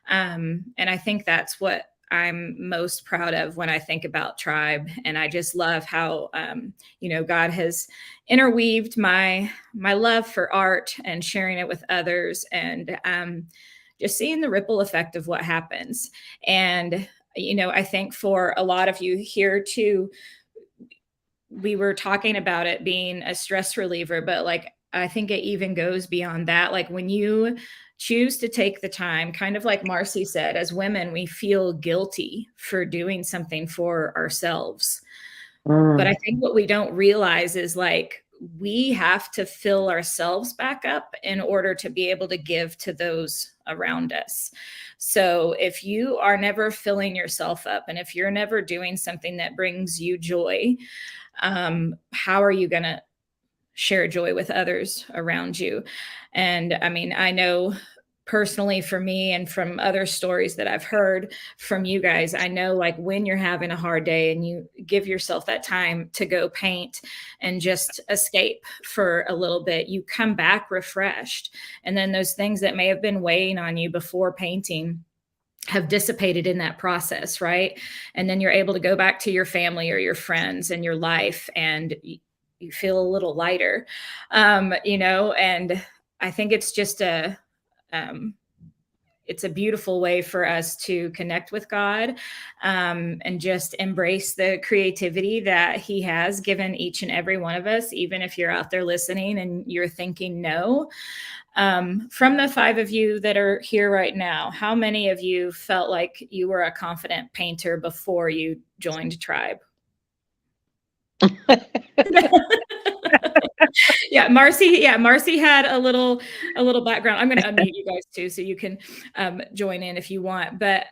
And I think that's what I'm most proud of when I think about Tribe. And I just love how, God has interweaved my love for art and sharing it with others, and just seeing the ripple effect of what happens. And, I think for a lot of you here too, we were talking about it being a stress reliever, but like, I think it even goes beyond that. Like when you choose to take the time, kind of like Marcy said, as women, we feel guilty for doing something for ourselves. But I think what we don't realize is like we have to fill ourselves back up in order to be able to give to those around us. So if you are never filling yourself up, and if you're never doing something that brings you joy, how are you going to share joy with others around you? And I mean, I know personally for me and from other stories that I've heard from you guys, I know like when you're having a hard day and you give yourself that time to go paint and just escape for a little bit, you come back refreshed. And then those things that may have been weighing on you before painting have dissipated in that process, right? And then you're able to go back to your family or your friends and your life, and you feel a little lighter, you know. And I think it's just it's a beautiful way for us to connect with God, and just embrace the creativity that he has given each and every one of us, even if you're out there listening and you're thinking no. From the 5 of you that are here right now, how many of you felt like you were a confident painter before you joined Tribe? Marcy had a little background. I'm going to unmute you guys too, so you can join in if you want. But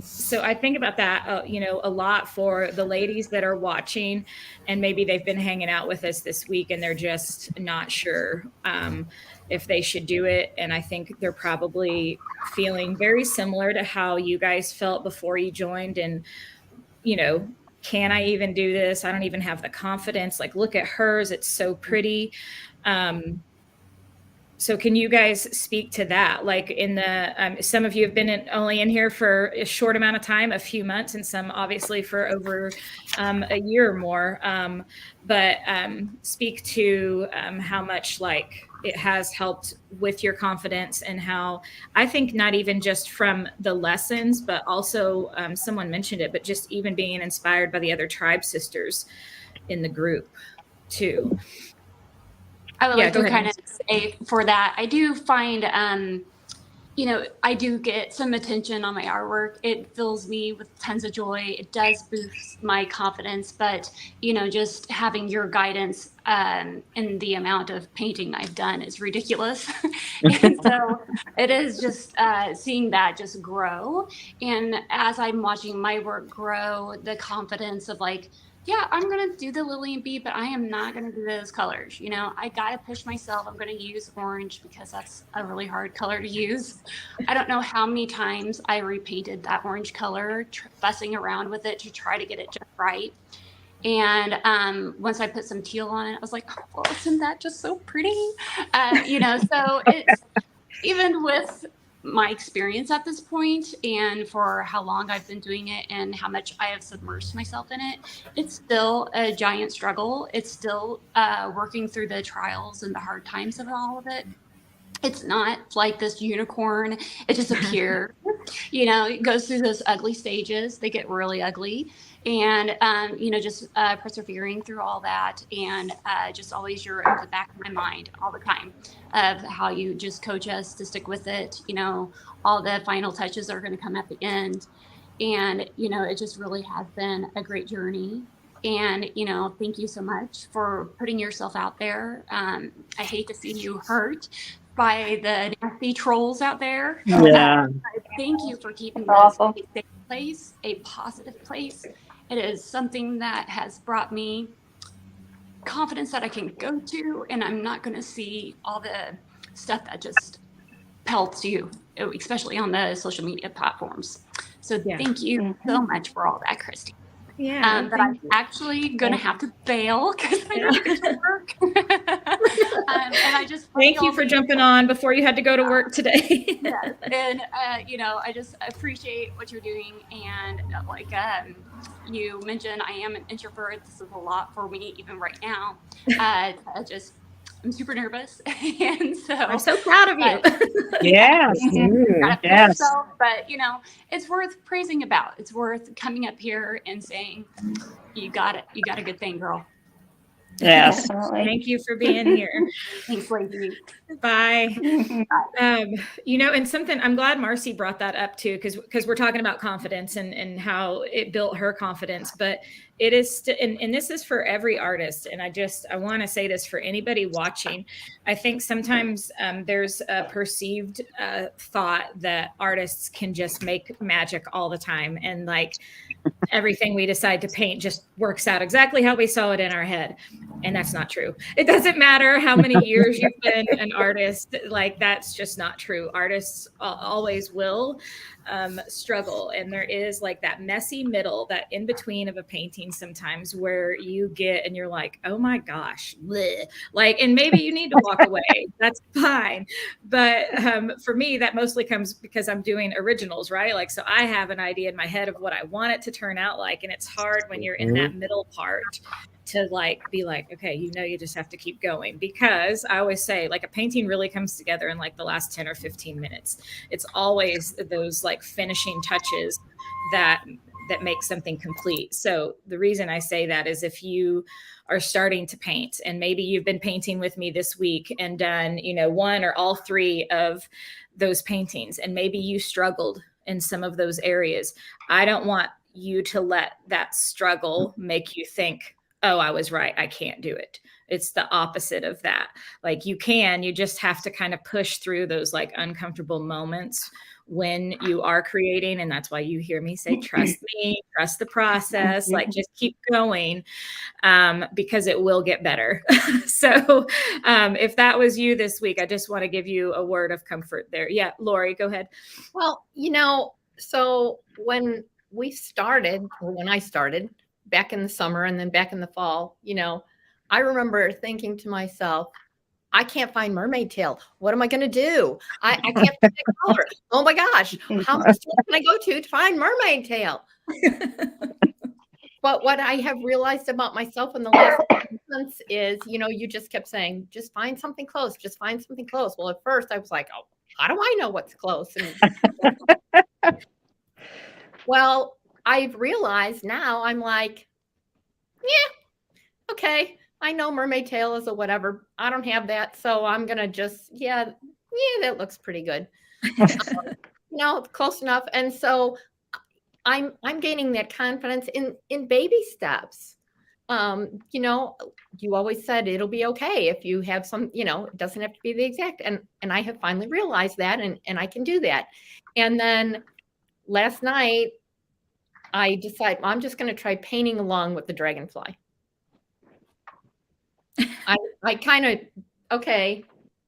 so I think about that, you know, a lot for the ladies that are watching, and maybe they've been hanging out with us this week and they're just not sure if they should do it. And I think they're probably feeling very similar to how you guys felt before you joined. And, you know, can I even do this? I don't even have the confidence. Like, look at hers. It's so pretty. So can you guys speak to that? Like in the, some of you have been only in here for a short amount of time, a few months, and some obviously for over a year or more. But speak to how much like it has helped with your confidence, and how I think not even just from the lessons, but also someone mentioned it, but just even being inspired by the other Tribe sisters in the group too. I would like to kind of say for that, I do find, you know, I do get some attention on my artwork. It fills me with tons of joy. It does boost my confidence, but, you know, just having your guidance in the amount of painting I've done is ridiculous. And so it is just seeing that just grow. And as I'm watching my work grow, the confidence of like, yeah, I'm going to do the Lillian Bee, but I am not going to do those colors. You know, I got to push myself. I'm going to use orange because that's a really hard color to use. I don't know how many times I repainted that orange color, fussing around with it to try to get it just right. And once I put some teal on it, I was like, oh, isn't that just so pretty? You know, so it's even with my experience at this point and for how long I've been doing it and how much I have submersed myself in it, it's still a giant struggle. It's still working through the trials and the hard times of all of it. It's not like this unicorn. It just appears, you know, it goes through those ugly stages. They get really ugly. And, you know, just persevering through all that, and just always you're in the back of my mind all the time of how you just coach us to stick with it. You know, all the final touches are going to come at the end. And, you know, it just really has been a great journey. And, you know, thank you so much for putting yourself out there. I hate to see you hurt by the nasty trolls out there. Yeah. Thank you for keeping this a safe place, a positive place. It is something that has brought me confidence that I can go to, and I'm not going to see all the stuff that just pelts you, especially on the social media platforms. So thank you so much for all that, Christy. Yeah, but I'm actually going to have to bail because I have to get to work. And I just thank you for jumping on before you had to go to work today. Yes. And, you know, I just appreciate what you're doing. And like you mentioned, I am an introvert. This is a lot for me even right now. I'm super nervous. And so I'm so proud of you. Yes. Yes. But, you know, it's worth praising about. It's worth coming up here and saying, you got it. You got a good thing, girl. Yes. Definitely. Thank you for being here. Thanks, ladies. Bye. And something I'm glad Marcy brought that up too, because we're talking about confidence and how it built her confidence, but it is, and this is for every artist. And I want to say this for anybody watching. I think sometimes there's a perceived thought that artists can just make magic all the time. And like everything we decide to paint just works out exactly how we saw it in our head. And that's not true. It doesn't matter how many years you've been an artist, like that's just not true. Artists always will struggle. And there is like that messy middle, that in between of a painting sometimes where you get and you're like, oh my gosh, bleh. Like, and maybe you need to walk away. That's fine. But for me, that mostly comes because I'm doing originals, right? Like, so I have an idea in my head of what I want it to turn out like. And it's hard when you're in that middle part to like be like, okay, you just have to keep going, because I always say like a painting really comes together in like the last 10 or 15 minutes. It's always those like finishing touches that make something complete. So the reason I say that is if you are starting to paint and maybe you've been painting with me this week and done, one or all three of those paintings, and maybe you struggled in some of those areas. I don't want you to let that struggle make you think, oh, I was right, I can't do it. It's the opposite of that. Like you just have to kind of push through those like uncomfortable moments when you are creating. And that's why you hear me say, trust me, trust the process, like just keep going, because it will get better. So if that was you this week, I just want to give you a word of comfort there. Yeah, Lori, go ahead. Well, so when I started back in the summer and then back in the fall, I remember thinking to myself, I can't find mermaid tail. What am I going to do? I can't find that color. Oh my gosh. How much can I go to find mermaid tail? But what I have realized about myself in the last months is, you just kept saying, just find something close. Just find something close. Well, at first I was like, oh, how do I know what's close? And well, I've realized now I'm like, yeah, okay. I know mermaid tail is a whatever. I don't have that. So I'm going to just, yeah, that looks pretty good. Close enough. And so I'm gaining that confidence in baby steps. You always said it'll be okay if you have some, it doesn't have to be the exact. And I have finally realized that and I can do that. And then last night, I decided I'm just going to try painting along with the dragonfly. I kind of, okay,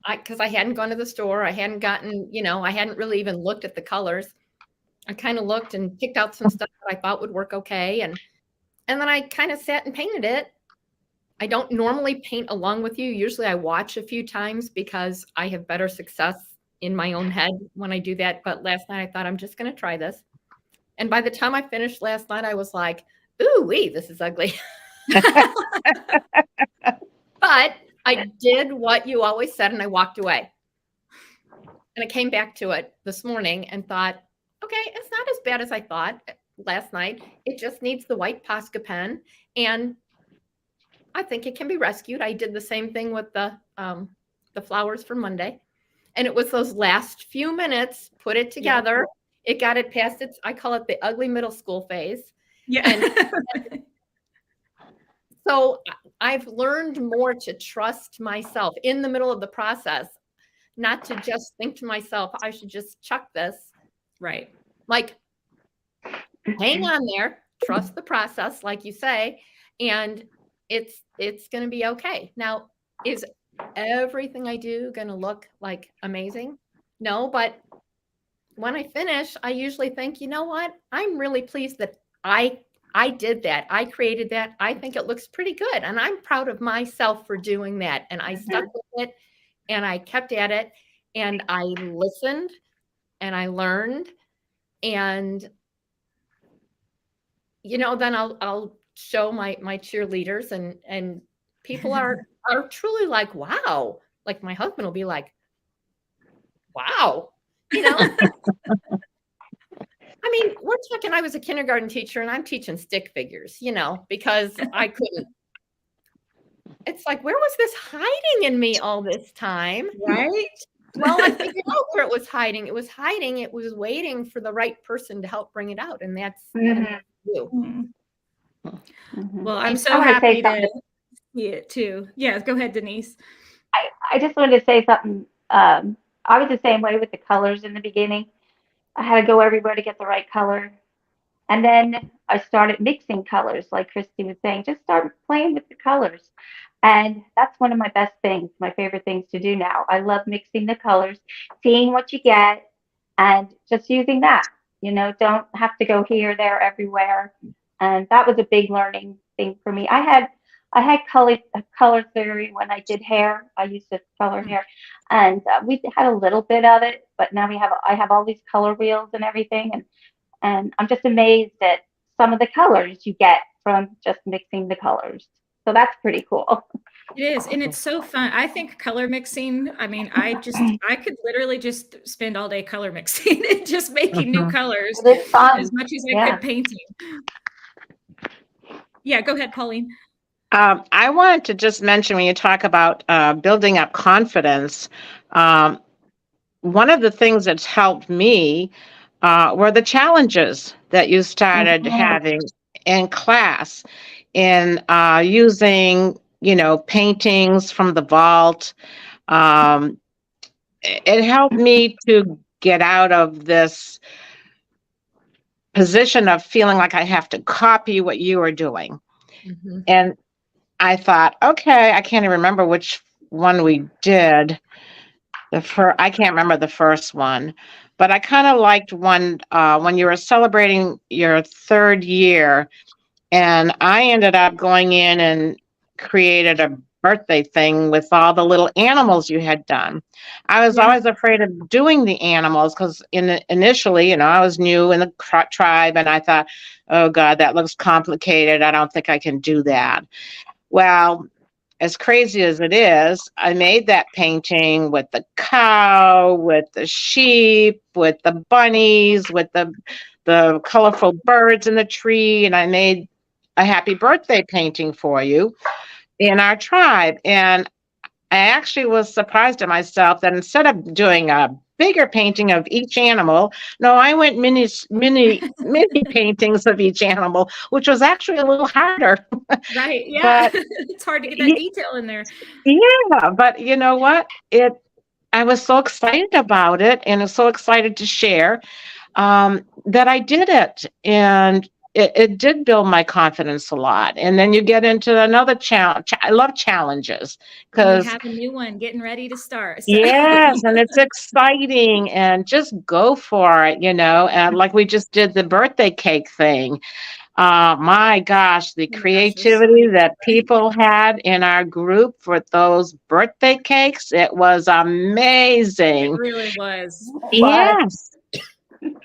because I hadn't gone to the store. I hadn't gotten, I hadn't really even looked at the colors. I kind of looked and picked out some stuff that I thought would work okay. And then I kind of sat and painted it. I don't normally paint along with you. Usually I watch a few times because I have better success in my own head when I do that. But last night I thought I'm just going to try this. And by the time I finished last night, I was like, ooh, wee, this is ugly. But I did what you always said, and I walked away. And I came back to it this morning and thought, okay, it's not as bad as I thought last night. It just needs the white Posca pen, and I think it can be rescued. I did the same thing with the flowers for Monday. And it was those last few minutes, put it together. Yeah. It got it past its, I call it the ugly middle school phase. Yeah. And so I've learned more to trust myself in the middle of the process, not to just think to myself, I should just chuck this. Right. Like, hang on there, trust the process, like you say, and it's going to be okay. Now, is everything I do going to look like amazing? No, but when I finish, I usually think, you know what? I'm really pleased that I did that. I created that. I think it looks pretty good. And I'm proud of myself for doing that. And I stuck with it and I kept at it and I listened and I learned. And, then I'll show my cheerleaders and people are truly like, wow. Like my husband will be like, wow, I mean, we're talking, I was a kindergarten teacher and I'm teaching stick figures, because I couldn't. it's like, where was this hiding in me all this time? Right? Well, I figured out where it was hiding. It was hiding. It was waiting for the right person to help bring it out. And that's you. Well, I'm so I wanna say happy to something. see it too. Yeah, go ahead, Denise. I just wanted to say something. I was the same way with the colors in the beginning. I had to go everywhere to get the right color. And then I started mixing colors, like Christy was saying, just start playing with the colors. And that's one of my best things, my favorite things to do now. I love mixing the colors, seeing what you get, and just using that. You know, don't have to go here, there, everywhere. And that was a big learning thing for me. I had color theory when I did hair. I used to color hair, and we had a little bit of it, but now I have all these color wheels and everything, and I'm just amazed at some of the colors you get from just mixing the colors. So that's pretty cool. It is, and it's so fun. I think color mixing, I mean, I could literally just spend all day color mixing and just making new colors It's fun. as much as I Yeah. could painting. Yeah, go ahead, Pauline. I wanted to just mention when you talk about building up confidence, one of the things that's helped me were the challenges that you started having in class in using, paintings from the vault. It helped me to get out of this position of feeling like I have to copy what you are doing. And I thought, okay, I can't even remember which one we did. I can't remember the first one, but I kind of liked one when you were celebrating your 3rd year, and I ended up going in and created a birthday thing with all the little animals you had done. I was always afraid of doing the animals because initially, I was new in the tribe, and I thought, oh God, that looks complicated. I don't think I can do that. Well, as crazy as it is, I made that painting with the cow, with the sheep, with the bunnies, with the colorful birds in the tree, and I made a happy birthday painting for you in our tribe. And I actually was surprised at myself that instead of doing a bigger painting of each animal, no, I went mini paintings of each animal, which was actually a little harder. Right. Yeah. But it's hard to get that detail in there. yeah, but you know what? I was so excited about it, and I was so excited to share that I did it. And it did build my confidence a lot. And then you get into another challenge. I love challenges because we have a new one getting ready to start. So. Yes, and it's exciting, and just go for it, and like we just did the birthday cake thing. My gosh, the creativity that people had in our group for those birthday cakes, it was amazing. It really was. Yes.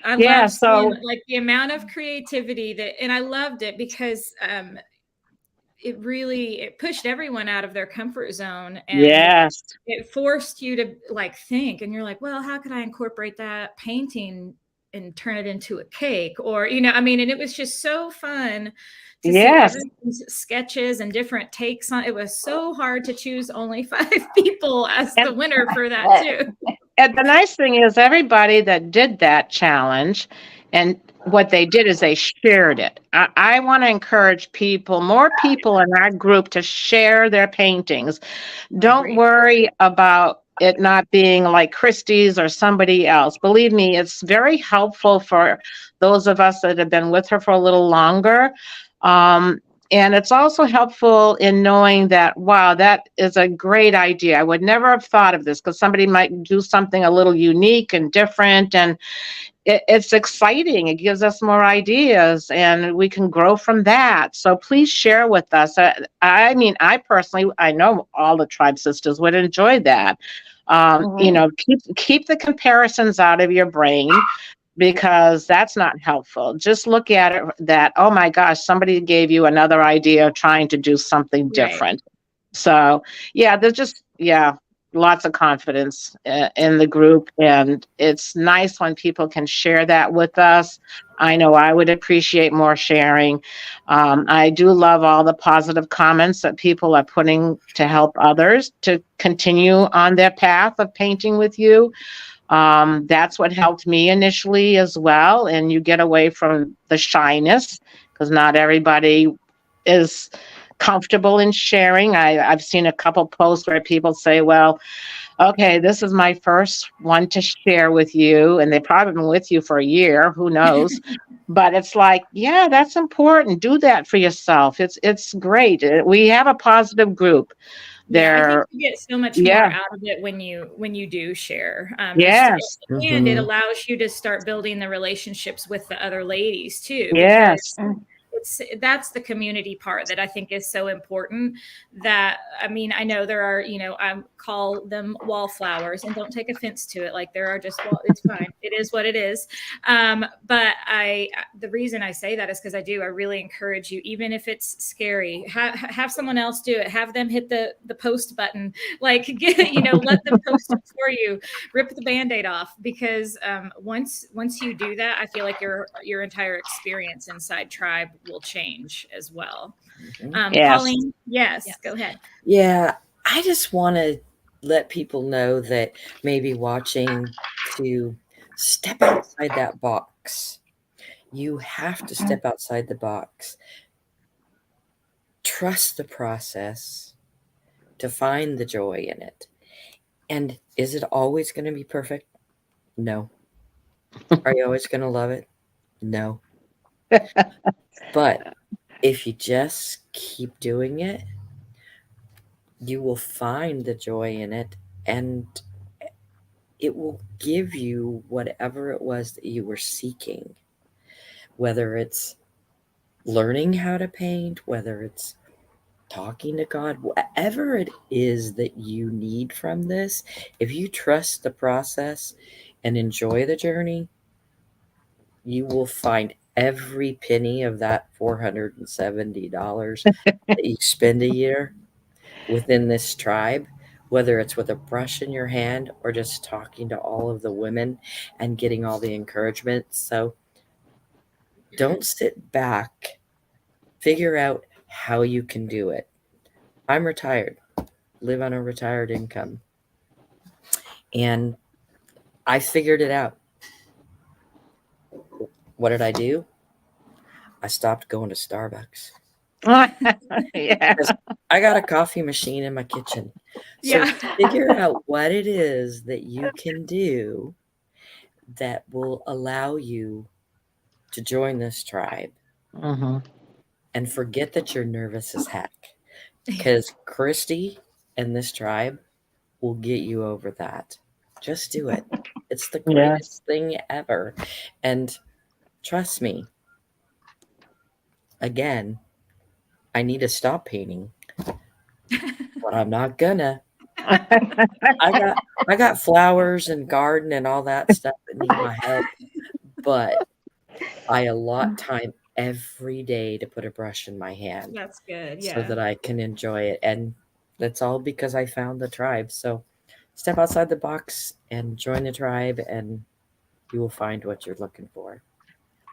I love seeing, like, the amount of creativity and I loved it because it pushed everyone out of their comfort zone, and it forced you to think, and you're like, well, how could I incorporate that painting and turn it into a cake? Or, and it was just so fun to see everyone's sketches and different takes on it. It was so hard to choose only 5 people as the winner for that too. And the nice thing is everybody that did that challenge, and what they did is they shared it. I want to encourage more people in our group to share their paintings. Don't worry about it not being like Christy's or somebody else. Believe me, it's very helpful for those of us that have been with her for a little longer. And it's also helpful in knowing that, wow, that is a great idea. I would never have thought of this because somebody might do something a little unique and different. And it's exciting. It gives us more ideas, and we can grow from that. So please share with us. I personally, I know all the Tribe Sisters would enjoy that. Keep the comparisons out of your brain, because that's not helpful. Just look at it that, oh my gosh, somebody gave you another idea of trying to do something different. So lots of confidence in the group, and it's nice when people can share that with us. I know I would appreciate more sharing. I do love all the positive comments that people are putting to help others to continue on their path of painting with you. That's what helped me initially as well. And you get away from the shyness, because not everybody is comfortable in sharing. I've seen a couple posts where people say, well, okay, this is my first one to share with you. And they've probably been with you for a year, who knows? But it's like, yeah, that's important. Do that for yourself. It's great. We have a positive group. Yeah, I think you get so much more Yeah. out of it when you do share. Yes. And it allows you to start building the relationships with the other ladies too. Yes. Because that's the community part that I think is so important. That, I mean, I know there are, I call them wallflowers, and don't take offense to it. Like, there are just, it's fine. It is what it is. But the reason I say that is because I really encourage you, even if it's scary, have someone else do it. Have them hit the post button, like, let them post it for you, rip the Band-Aid off, because once you do that, I feel like your entire experience inside Tribe will change as well. Yes. Colleen, yes, go ahead. Yeah, I just want to let people know that maybe watching to step outside that box. You have to step outside the box. Trust the process to find the joy in it. And is it always going to be perfect? No. Are you always going to love it? No. But if you just keep doing it, you will find the joy in it, and it will give you whatever it was that you were seeking, whether it's learning how to paint, whether it's talking to God, whatever it is that you need from this. If you trust the process and enjoy the journey, you will find every penny of that $470 that you spend a year within this tribe, whether it's with a brush in your hand or just talking to all of the women and getting all the encouragement. So don't sit back. Figure out how you can do it. I'm retired, live on a retired income, and I figured it out. What did I do? I stopped going to Starbucks. Yeah. I got a coffee machine in my kitchen. So figure out what it is that you can do that will allow you to join this tribe. And forget that you're nervous as heck, because Christy and this tribe will get you over that. Just do it. It's the greatest thing ever. And trust me, again, I need to stop painting, but I'm not gonna. I got flowers and garden and all that stuff that need my help, but I allot time every day to put a brush in my hand. That's good. So that I can enjoy it. And that's all because I found the tribe. So step outside the box and join the tribe, and you will find what you're looking for.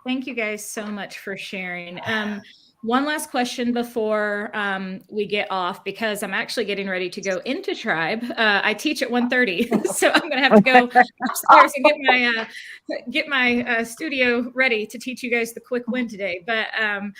Thank you guys so much for sharing. One last question before we get off, because I'm actually getting ready to go into Tribe. I teach at 1:30, so I'm going to have to go upstairs and get my studio ready to teach you guys the quick win today. But I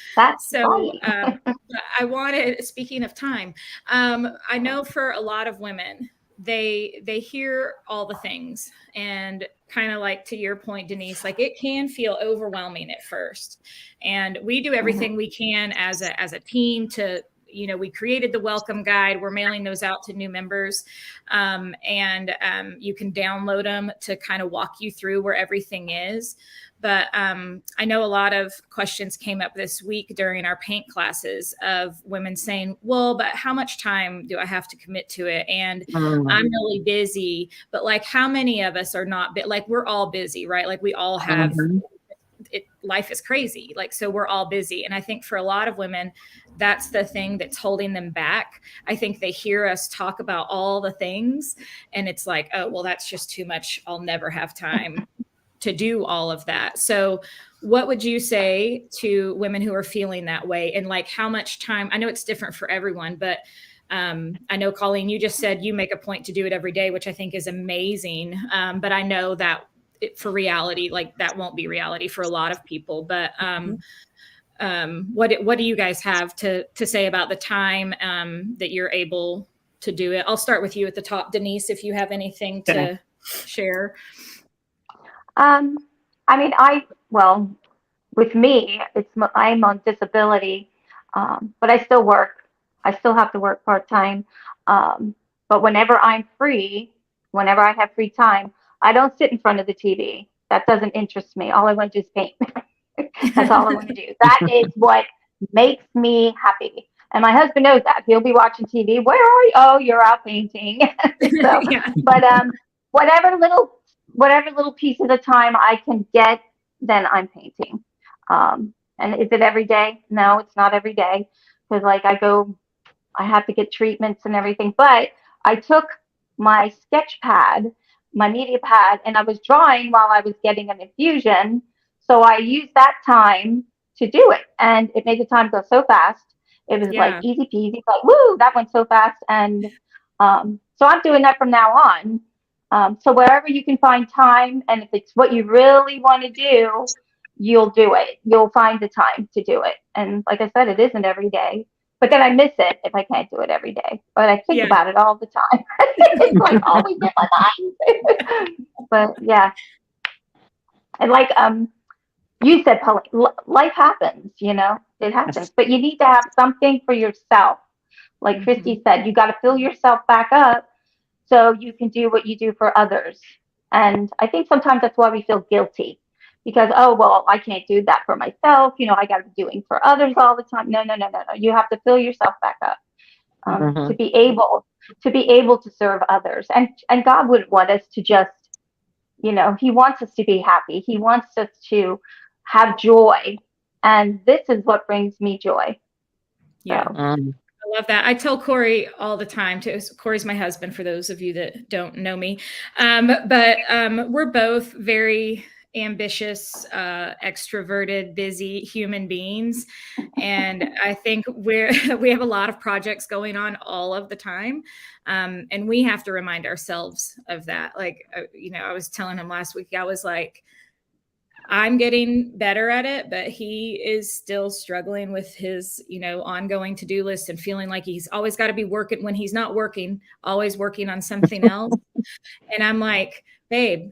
wanted, speaking of time, I know for a lot of women, they hear all the things, and kind of like to your point, Denise, like it can feel overwhelming at first, and we do everything we can as a team to, we created the welcome guide. We're mailing those out to new members, and you can download them to kind of walk you through where everything is. But I know a lot of questions came up this week during our paint classes of women saying, well, but how much time do I have to commit to it? And I'm really busy, but like, how many of us are not, like, we're all busy, right? Like we all have, life is crazy. Like, so we're all busy. And I think for a lot of women, that's the thing that's holding them back. I think they hear us talk about all the things and it's like, oh, well, that's just too much. I'll never have time to do all of that. So what would you say to women who are feeling that way? And like how much time, I know it's different for everyone, but I know, Colleen, you just said you make a point to do it every day, which I think is amazing. But I know that for reality, like that won't be reality for a lot of people. But what do you guys have to say about the time that you're able to do it? I'll start with you at the top, Denise, if you have anything to share. I mean, well, with me, I'm on disability, but I still work. I still have to work part-time. But whenever I'm free, whenever I have free time, I don't sit in front of the TV. That doesn't interest me. All I want to do is paint. That's all I want to do. That is what makes me happy. And my husband knows that. He'll be watching TV. Where are you? Oh, you're out painting. So, but whatever little pieces of time I can get, then I'm painting. And is it every day? No, it's not every day. Because like I have to get treatments and everything. But I took my sketch pad, my media pad, and I was drawing while I was getting an infusion. So I used that time to do it. And it made the time go so fast. It was like easy peasy, like, woo, that went so fast. And so I'm doing that from now on. So wherever you can find time, and if it's what you really want to do, you'll do it. You'll find the time to do it. And like I said, it isn't every day. But then I miss it if I can't do it every day. But I think about it all the time. It's like always in my mind. But yeah. And like you said, life happens, you know, it happens. But you need to have something for yourself. Like Christy said, you got to fill yourself back up so you can do what you do for others. And I think sometimes that's why we feel guilty. Because, oh, well, I can't do that for myself. You know, I got to be doing for others all the time. No. You have to fill yourself back up to be able to serve others. And God wouldn't want us to just, you know, he wants us to be happy. He wants us to have joy. And this is what brings me joy. Yeah. So. I love that. I tell Corey all the time too. Corey's my husband, for those of you that don't know me. But we're both very ambitious, extroverted, busy human beings. And I think we have a lot of projects going on all of the time. And we have to remind ourselves of that. Like, you know, I was telling him last week, I was like, I'm getting better at it, but he is still struggling with his, you know, ongoing to-do list and feeling like he's always got to be working when he's not working, always working on something else. And I'm like, babe,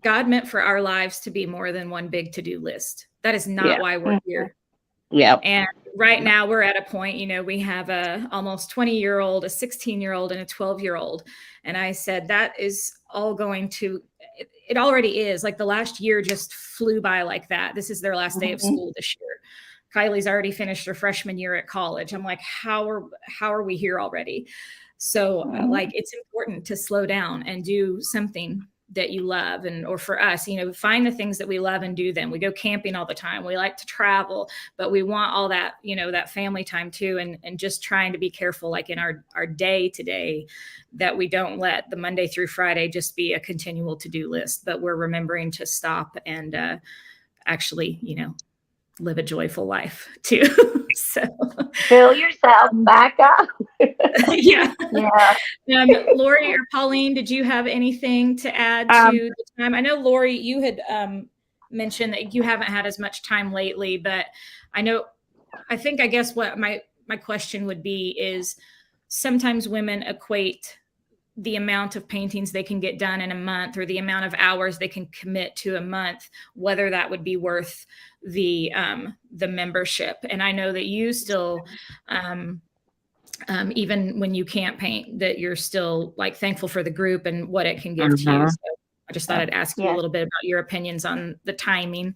God meant for our lives to be more than one big to-do list. That is not why we're here. Yeah. And right now we're at a point, you know, we have a almost 20-year-old, a 16-year-old, and a 12-year-old. And I said, that is all going to, it already is. Like the last year just flew by like that. This is their last day of school this year. Kylie's already finished her freshman year at college. I'm like, how are we here already? So like, it's important to slow down and do something that you love. And, or for us, you know, find the things that we love and do them. We go camping all the time. We like to travel, but we want all that, you know, that family time too. And just trying to be careful, like in our day to day, that we don't let the Monday through Friday just be a continual to-do list, but we're remembering to stop and actually, you know, live a joyful life too. So fill yourself back up. Yeah. Lori or Pauline, did you have anything to add to the time? I know, Lori, you had mentioned that you haven't had as much time lately, but I guess what my question would be is, sometimes women equate the amount of paintings they can get done in a month, or the amount of hours they can commit to a month, whether that would be worth the membership. And I know that you still, even when you can't paint, that you're still like thankful for the group and what it can give to you. So I just thought I'd ask you a little bit about your opinions on the timing.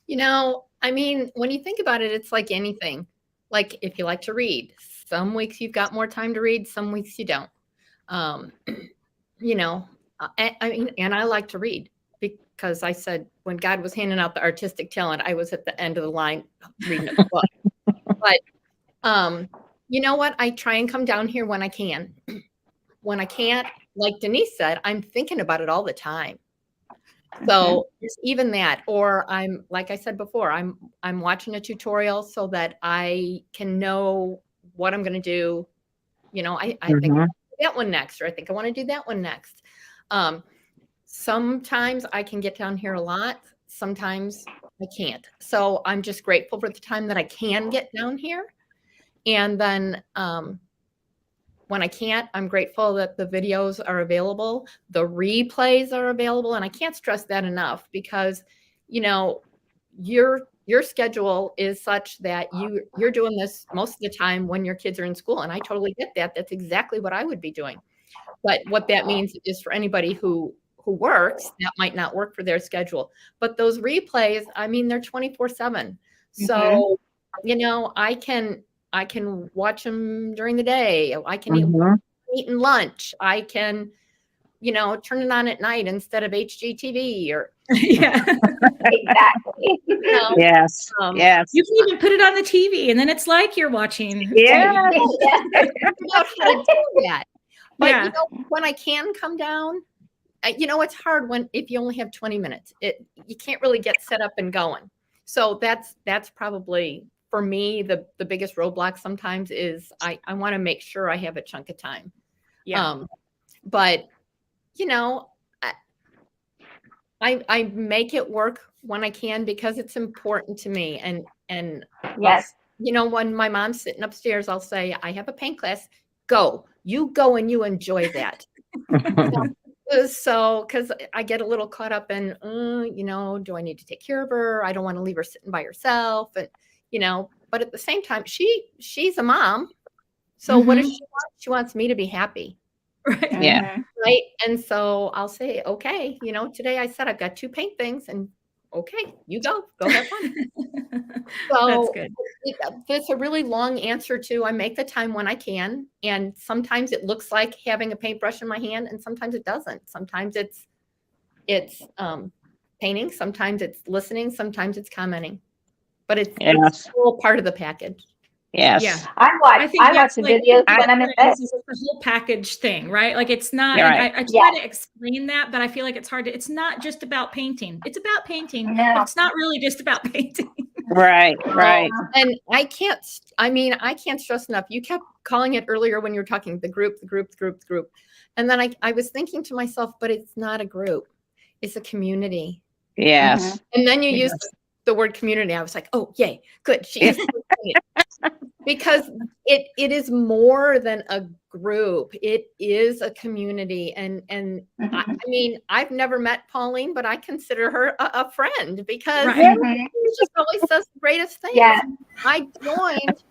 You know, I mean, when you think about it, it's like anything. Like if you like to read, some weeks you've got more time to read, some weeks you don't. You know, and I like to read, because I said when God was handing out the artistic talent, I was at the end of the line reading a book. But you know what? I try and come down here when I can. When I can't, like Denise said, I'm thinking about it all the time. So it's even that, or I'm, like I said before, I'm watching a tutorial so that I can know what I'm going to do. You know, I think I want to do that one next, or I think I want to do that one next. Sometimes I can get down here a lot. Sometimes I can't. So I'm just grateful for the time that I can get down here. And then when I can't, I'm grateful that the videos are available. The replays are available. And I can't stress that enough because, you know, your schedule is such that you're doing this most of the time when your kids are in school. And I totally get that. That's exactly what I would be doing. But what that means is for anybody who works, that might not work for their schedule. But those replays, I mean, they're 24/7. So, you know, I can watch them during the day. I can eat lunch. I can, you know, turn it on at night instead of HGTV or Exactly. you know, Yes. Yes. You can even put it on the TV, and then it's like you're watching. Yeah. figure out how to do that. But you know, when I can come down, you know, it's hard if you only have 20 minutes. You can't really get set up and going. So that's probably for me the biggest roadblock sometimes is I want to make sure I have a chunk of time. But you know, I make it work when I can because it's important to me. And Yes. You know, when my mom's sitting upstairs, I'll say, I have a paint class. You go and you enjoy that. So, because I get a little caught up in, you know, do I need to take care of her? I don't want to leave her sitting by herself. And, you know, but at the same time, she's a mom. So what does she want? She wants me to be happy. Right. Yeah. Right. And so I'll say, okay, you know, today I said I've got 2 paint things and okay, you go have fun. So That's good. It's a really long answer to I make the time when I can. And sometimes it looks like having a paintbrush in my hand and sometimes it doesn't. Sometimes it's painting. Sometimes it's listening. Sometimes it's commenting, but it's all part of the package. Yes. Yeah. I watch that's the like videos when I'm in bed. it's the whole package thing, right? Like it's not, You're and right. I try to explain that, but I feel like it's hard to, it's not just about painting. It's about painting, No. but it's not really just about painting. Right. Right. And I can't stress enough. You kept calling it earlier when you were talking the group. And then I was thinking to myself, but it's not a group. It's a community. Yes. And then you used the word community. I was like, oh, yay, good. She is because it is more than a group. It is a community. And I mean, I've never met Pauline, but I consider her a friend because she just always says the greatest things. Yeah. I joined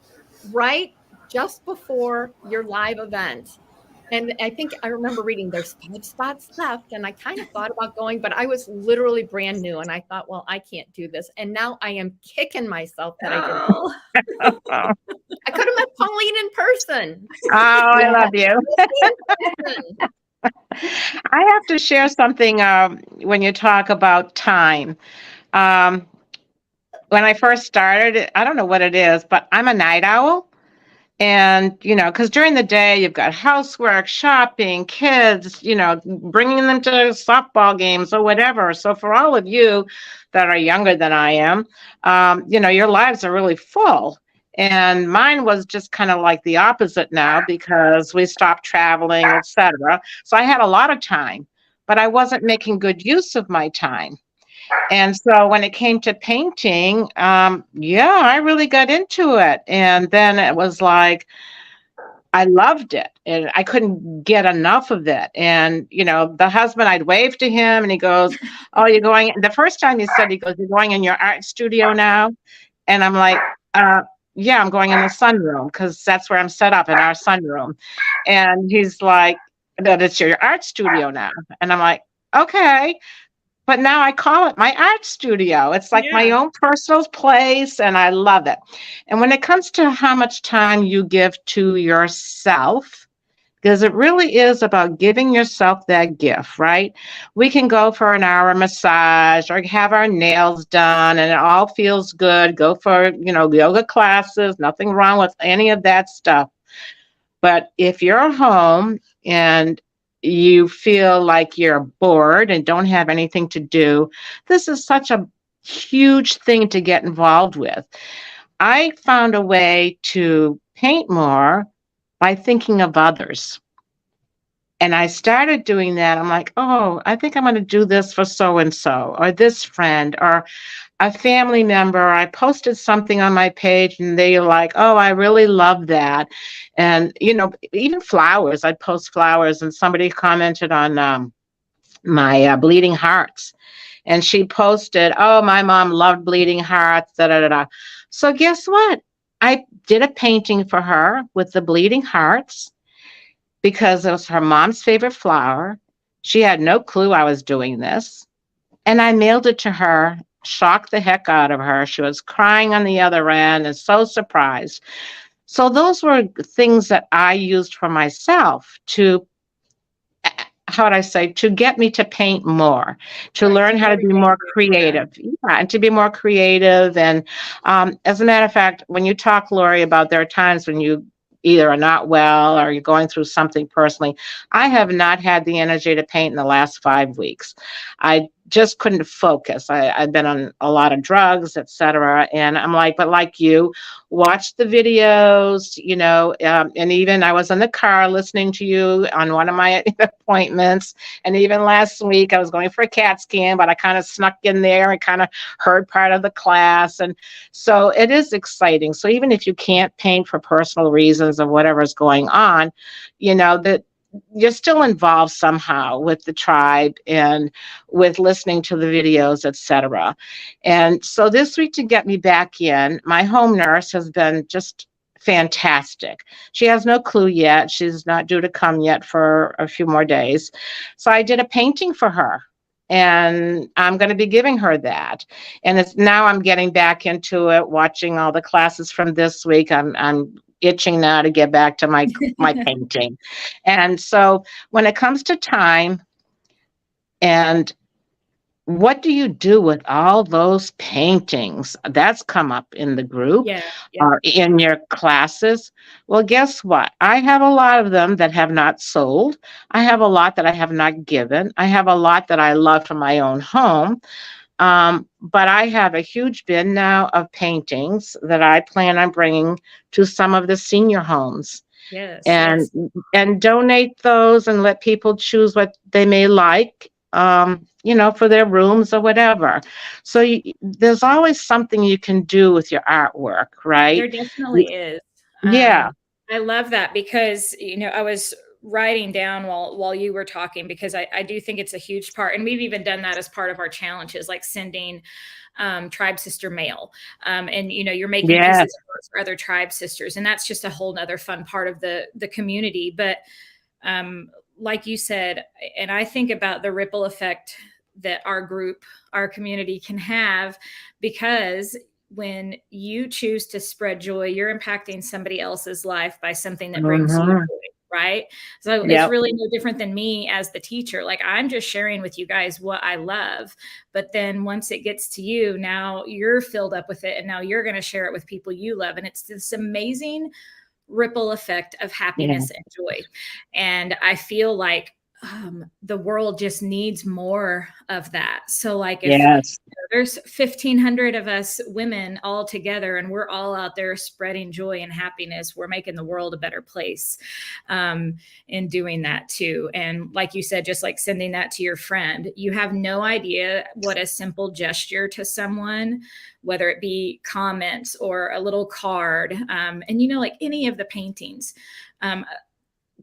right just before your live event. And I think I remember reading there's 5 spots left. And I kind of thought about going, but I was literally brand new. And I thought, well, I can't do this. And now I am kicking myself that I did. I could have met Pauline in person. Oh, I love you. I have to share something when you talk about time. When I first started, I don't know what it is, but I'm a night owl. And, you know, because during the day, you've got housework, shopping, kids, you know, bringing them to softball games or whatever. So for all of you that are younger than I am, you know, your lives are really full. And mine was just kind of like the opposite now because we stopped traveling, etc. So I had a lot of time, but I wasn't making good use of my time. And so when it came to painting, I really got into it. And then it was like, I loved it. And I couldn't get enough of it. And, you know, the husband, I'd wave to him and he goes, oh, you're going, the first time he said, you're going in your art studio now. And I'm like, yeah, I'm going in the sunroom because that's where I'm set up in our sunroom. And he's like, that it's your art studio now. And I'm like, okay. But now I call it my art studio. It's like my own personal place, and I love it. And when it comes to how much time you give to yourself, because it really is about giving yourself that gift, right? We can go for an hour massage or have our nails done and it all feels good. Go for, yoga classes, nothing wrong with any of that stuff. But if you're home and you feel like you're bored and don't have anything to do, this is such a huge thing to get involved with. I found a way to paint more by thinking of others. And I started doing that. I'm like, oh, I think I'm going to do this for so and so, or this friend, or a family member. I posted something on my page and they're like, oh, I really love that. And, even flowers, I'd post flowers and somebody commented on my bleeding hearts. And she posted, oh, my mom loved bleeding hearts, da, da, da, da. So guess what? I did a painting for her with the bleeding hearts because it was her mom's favorite flower. She had no clue I was doing this. And I mailed it to her, shocked the heck out of her. She was crying on the other end and so surprised. So those were things that I used for myself to, how would I say, to get me to paint more, to learn how to be more creative. Yeah, and to be more creative. And as a matter of fact, when you talk, Lori, about there are times when you either are not well or you're going through something personally, I have not had the energy to paint in the last 5 weeks. I just couldn't focus. I've been on a lot of drugs, etc. And I'm like, but like you, watch the videos, and even I was in the car listening to you on one of my appointments. And even last week I was going for a CAT scan, but I kind of snuck in there and kind of heard part of the class. And so it is exciting. So even if you can't paint for personal reasons or whatever's going on, that you're still involved somehow with the tribe and with listening to the videos, etc. And so this week, to get me back in, my home nurse has been just fantastic. She has no clue yet. She's not due to come yet for a few more days. So I did a painting for her. And I'm going to be giving her that. And it's now I'm getting back into it, watching all the classes from this week. I'm itching now to get back to my painting. And so when it comes to time and what do you do with all those paintings? That's come up in the group or in your classes. Well, guess what? I have a lot of them that have not sold. I have a lot that I have not given. I have a lot that I love for my own home. But I have a huge bin now of paintings that I plan on bringing to some of the senior homes. And donate those and let people choose what they may like, for their rooms or whatever. So there's always something you can do with your artwork, right? There definitely is. Yeah. I love that because, I was writing down while you were talking, because I do think it's a huge part. And we've even done that as part of our challenges, like sending tribe sister mail. And you're making pieces for other tribe sisters. And that's just a whole nother fun part of the community. But like you said, and I think about the ripple effect that our community can have, because when you choose to spread joy, you're impacting somebody else's life by something that brings you joy, right? So it's really no different than me as the teacher. Like, I'm just sharing with you guys what I love, but then once it gets to you, now you're filled up with it, and now you're going to share it with people you love. And it's this amazing ripple effect of happiness and joy. And I feel like the world just needs more of that. So like if there's 1,500 of us women all together and we're all out there spreading joy and happiness, we're making the world a better place in doing that too. And like you said, just like sending that to your friend, you have no idea what a simple gesture to someone, whether it be comments or a little card, and like any of the paintings,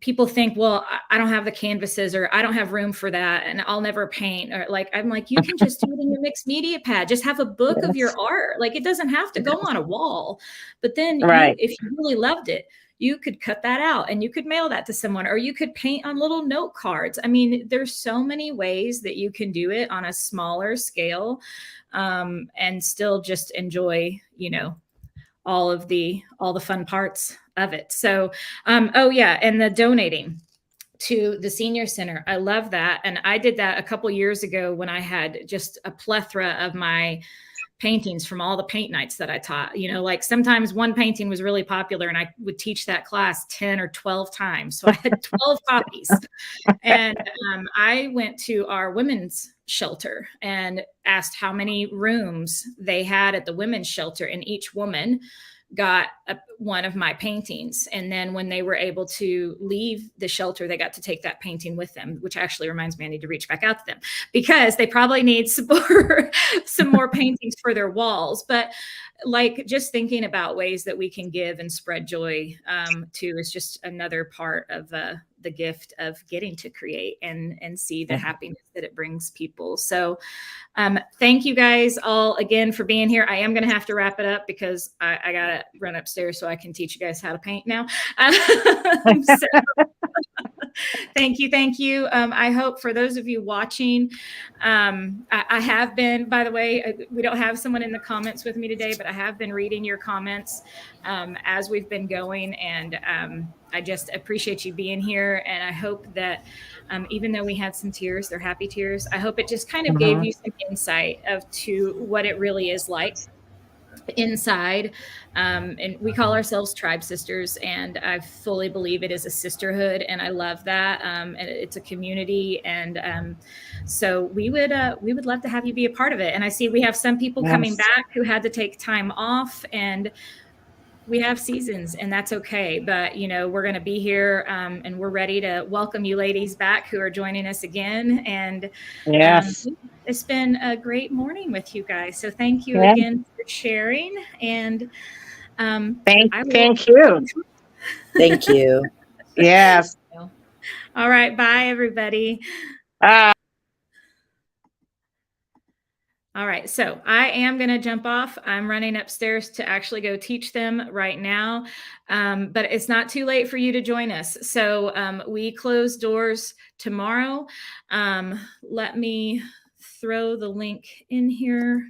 people think, well, I don't have the canvases, or I don't have room for that, and I'll never paint. Or like, I'm like, you can just do it in your mixed media pad. Just have a book of your art. Like, it doesn't have to go on a wall. But then if you really loved it, you could cut that out and you could mail that to someone, or you could paint on little note cards. I mean, there's so many ways that you can do it on a smaller scale, and still just enjoy, all the fun parts of it. So, and the donating. to the senior center. I love that. And I did that a couple years ago when I had just a plethora of my paintings from all the paint nights that I taught. You know, like sometimes one painting was really popular and I would teach that class 10 or 12 times. So I had 12 copies. And I went to our women's shelter and asked how many rooms they had at the women's shelter, and each woman got one of my paintings. And then when they were able to leave the shelter, they got to take that painting with them, which actually reminds me, I need to reach back out to them because they probably need some more paintings for their walls. But like just thinking about ways that we can give and spread joy too is just another part of the gift of getting to create and see the happiness that it brings people. So thank you guys all again for being here. I am going to have to wrap it up because I got to run upstairs so I can teach you guys how to paint now. Thank you. I hope for those of you watching, I have been, by the way, we don't have someone in the comments with me today, but I have been reading your comments as we've been going. And I just appreciate you being here. And I hope that even though we had some tears, they're happy tears, I hope it just kind of gave you some insight to what it really is like inside. And we call ourselves Tribe Sisters, and I fully believe it is a sisterhood, and I love that. And it's a community, and so we would love to have you be a part of it. And I see we have some people coming back who had to take time off, and we have seasons, and that's okay. But, you know, we're going to be here and we're ready to welcome you ladies back who are joining us again. And it's been a great morning with you guys. So thank you again for sharing. And thank you. Thank you. Yes. All right. Bye, everybody. All right, so I am going to jump off. I'm running upstairs to actually go teach them right now, but it's not too late for you to join us. So we close doors tomorrow. Let me throw the link in here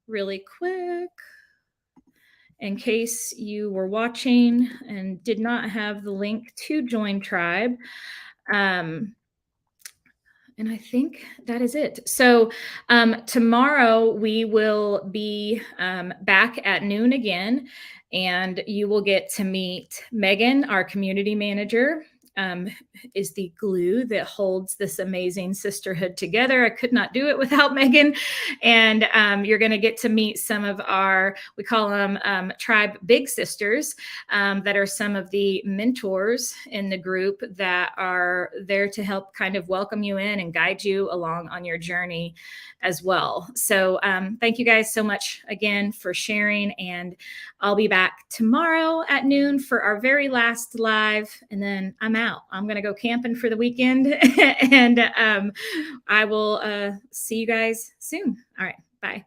really quick in case you were watching and did not have the link to join Tribe. And I think that is it. So tomorrow we will be back at noon again, and you will get to meet Megan, our community manager. Is the glue that holds this amazing sisterhood together. I could not do it without Megan. And you're going to get to meet some of our, we call them Tribe Big Sisters, that are some of the mentors in the group that are there to help kind of welcome you in and guide you along on your journey as well. So thank you guys so much again for sharing. And I'll be back tomorrow at noon for our very last live. And then I'm out. I'm going to go camping for the weekend. And I will see you guys soon. All right. Bye.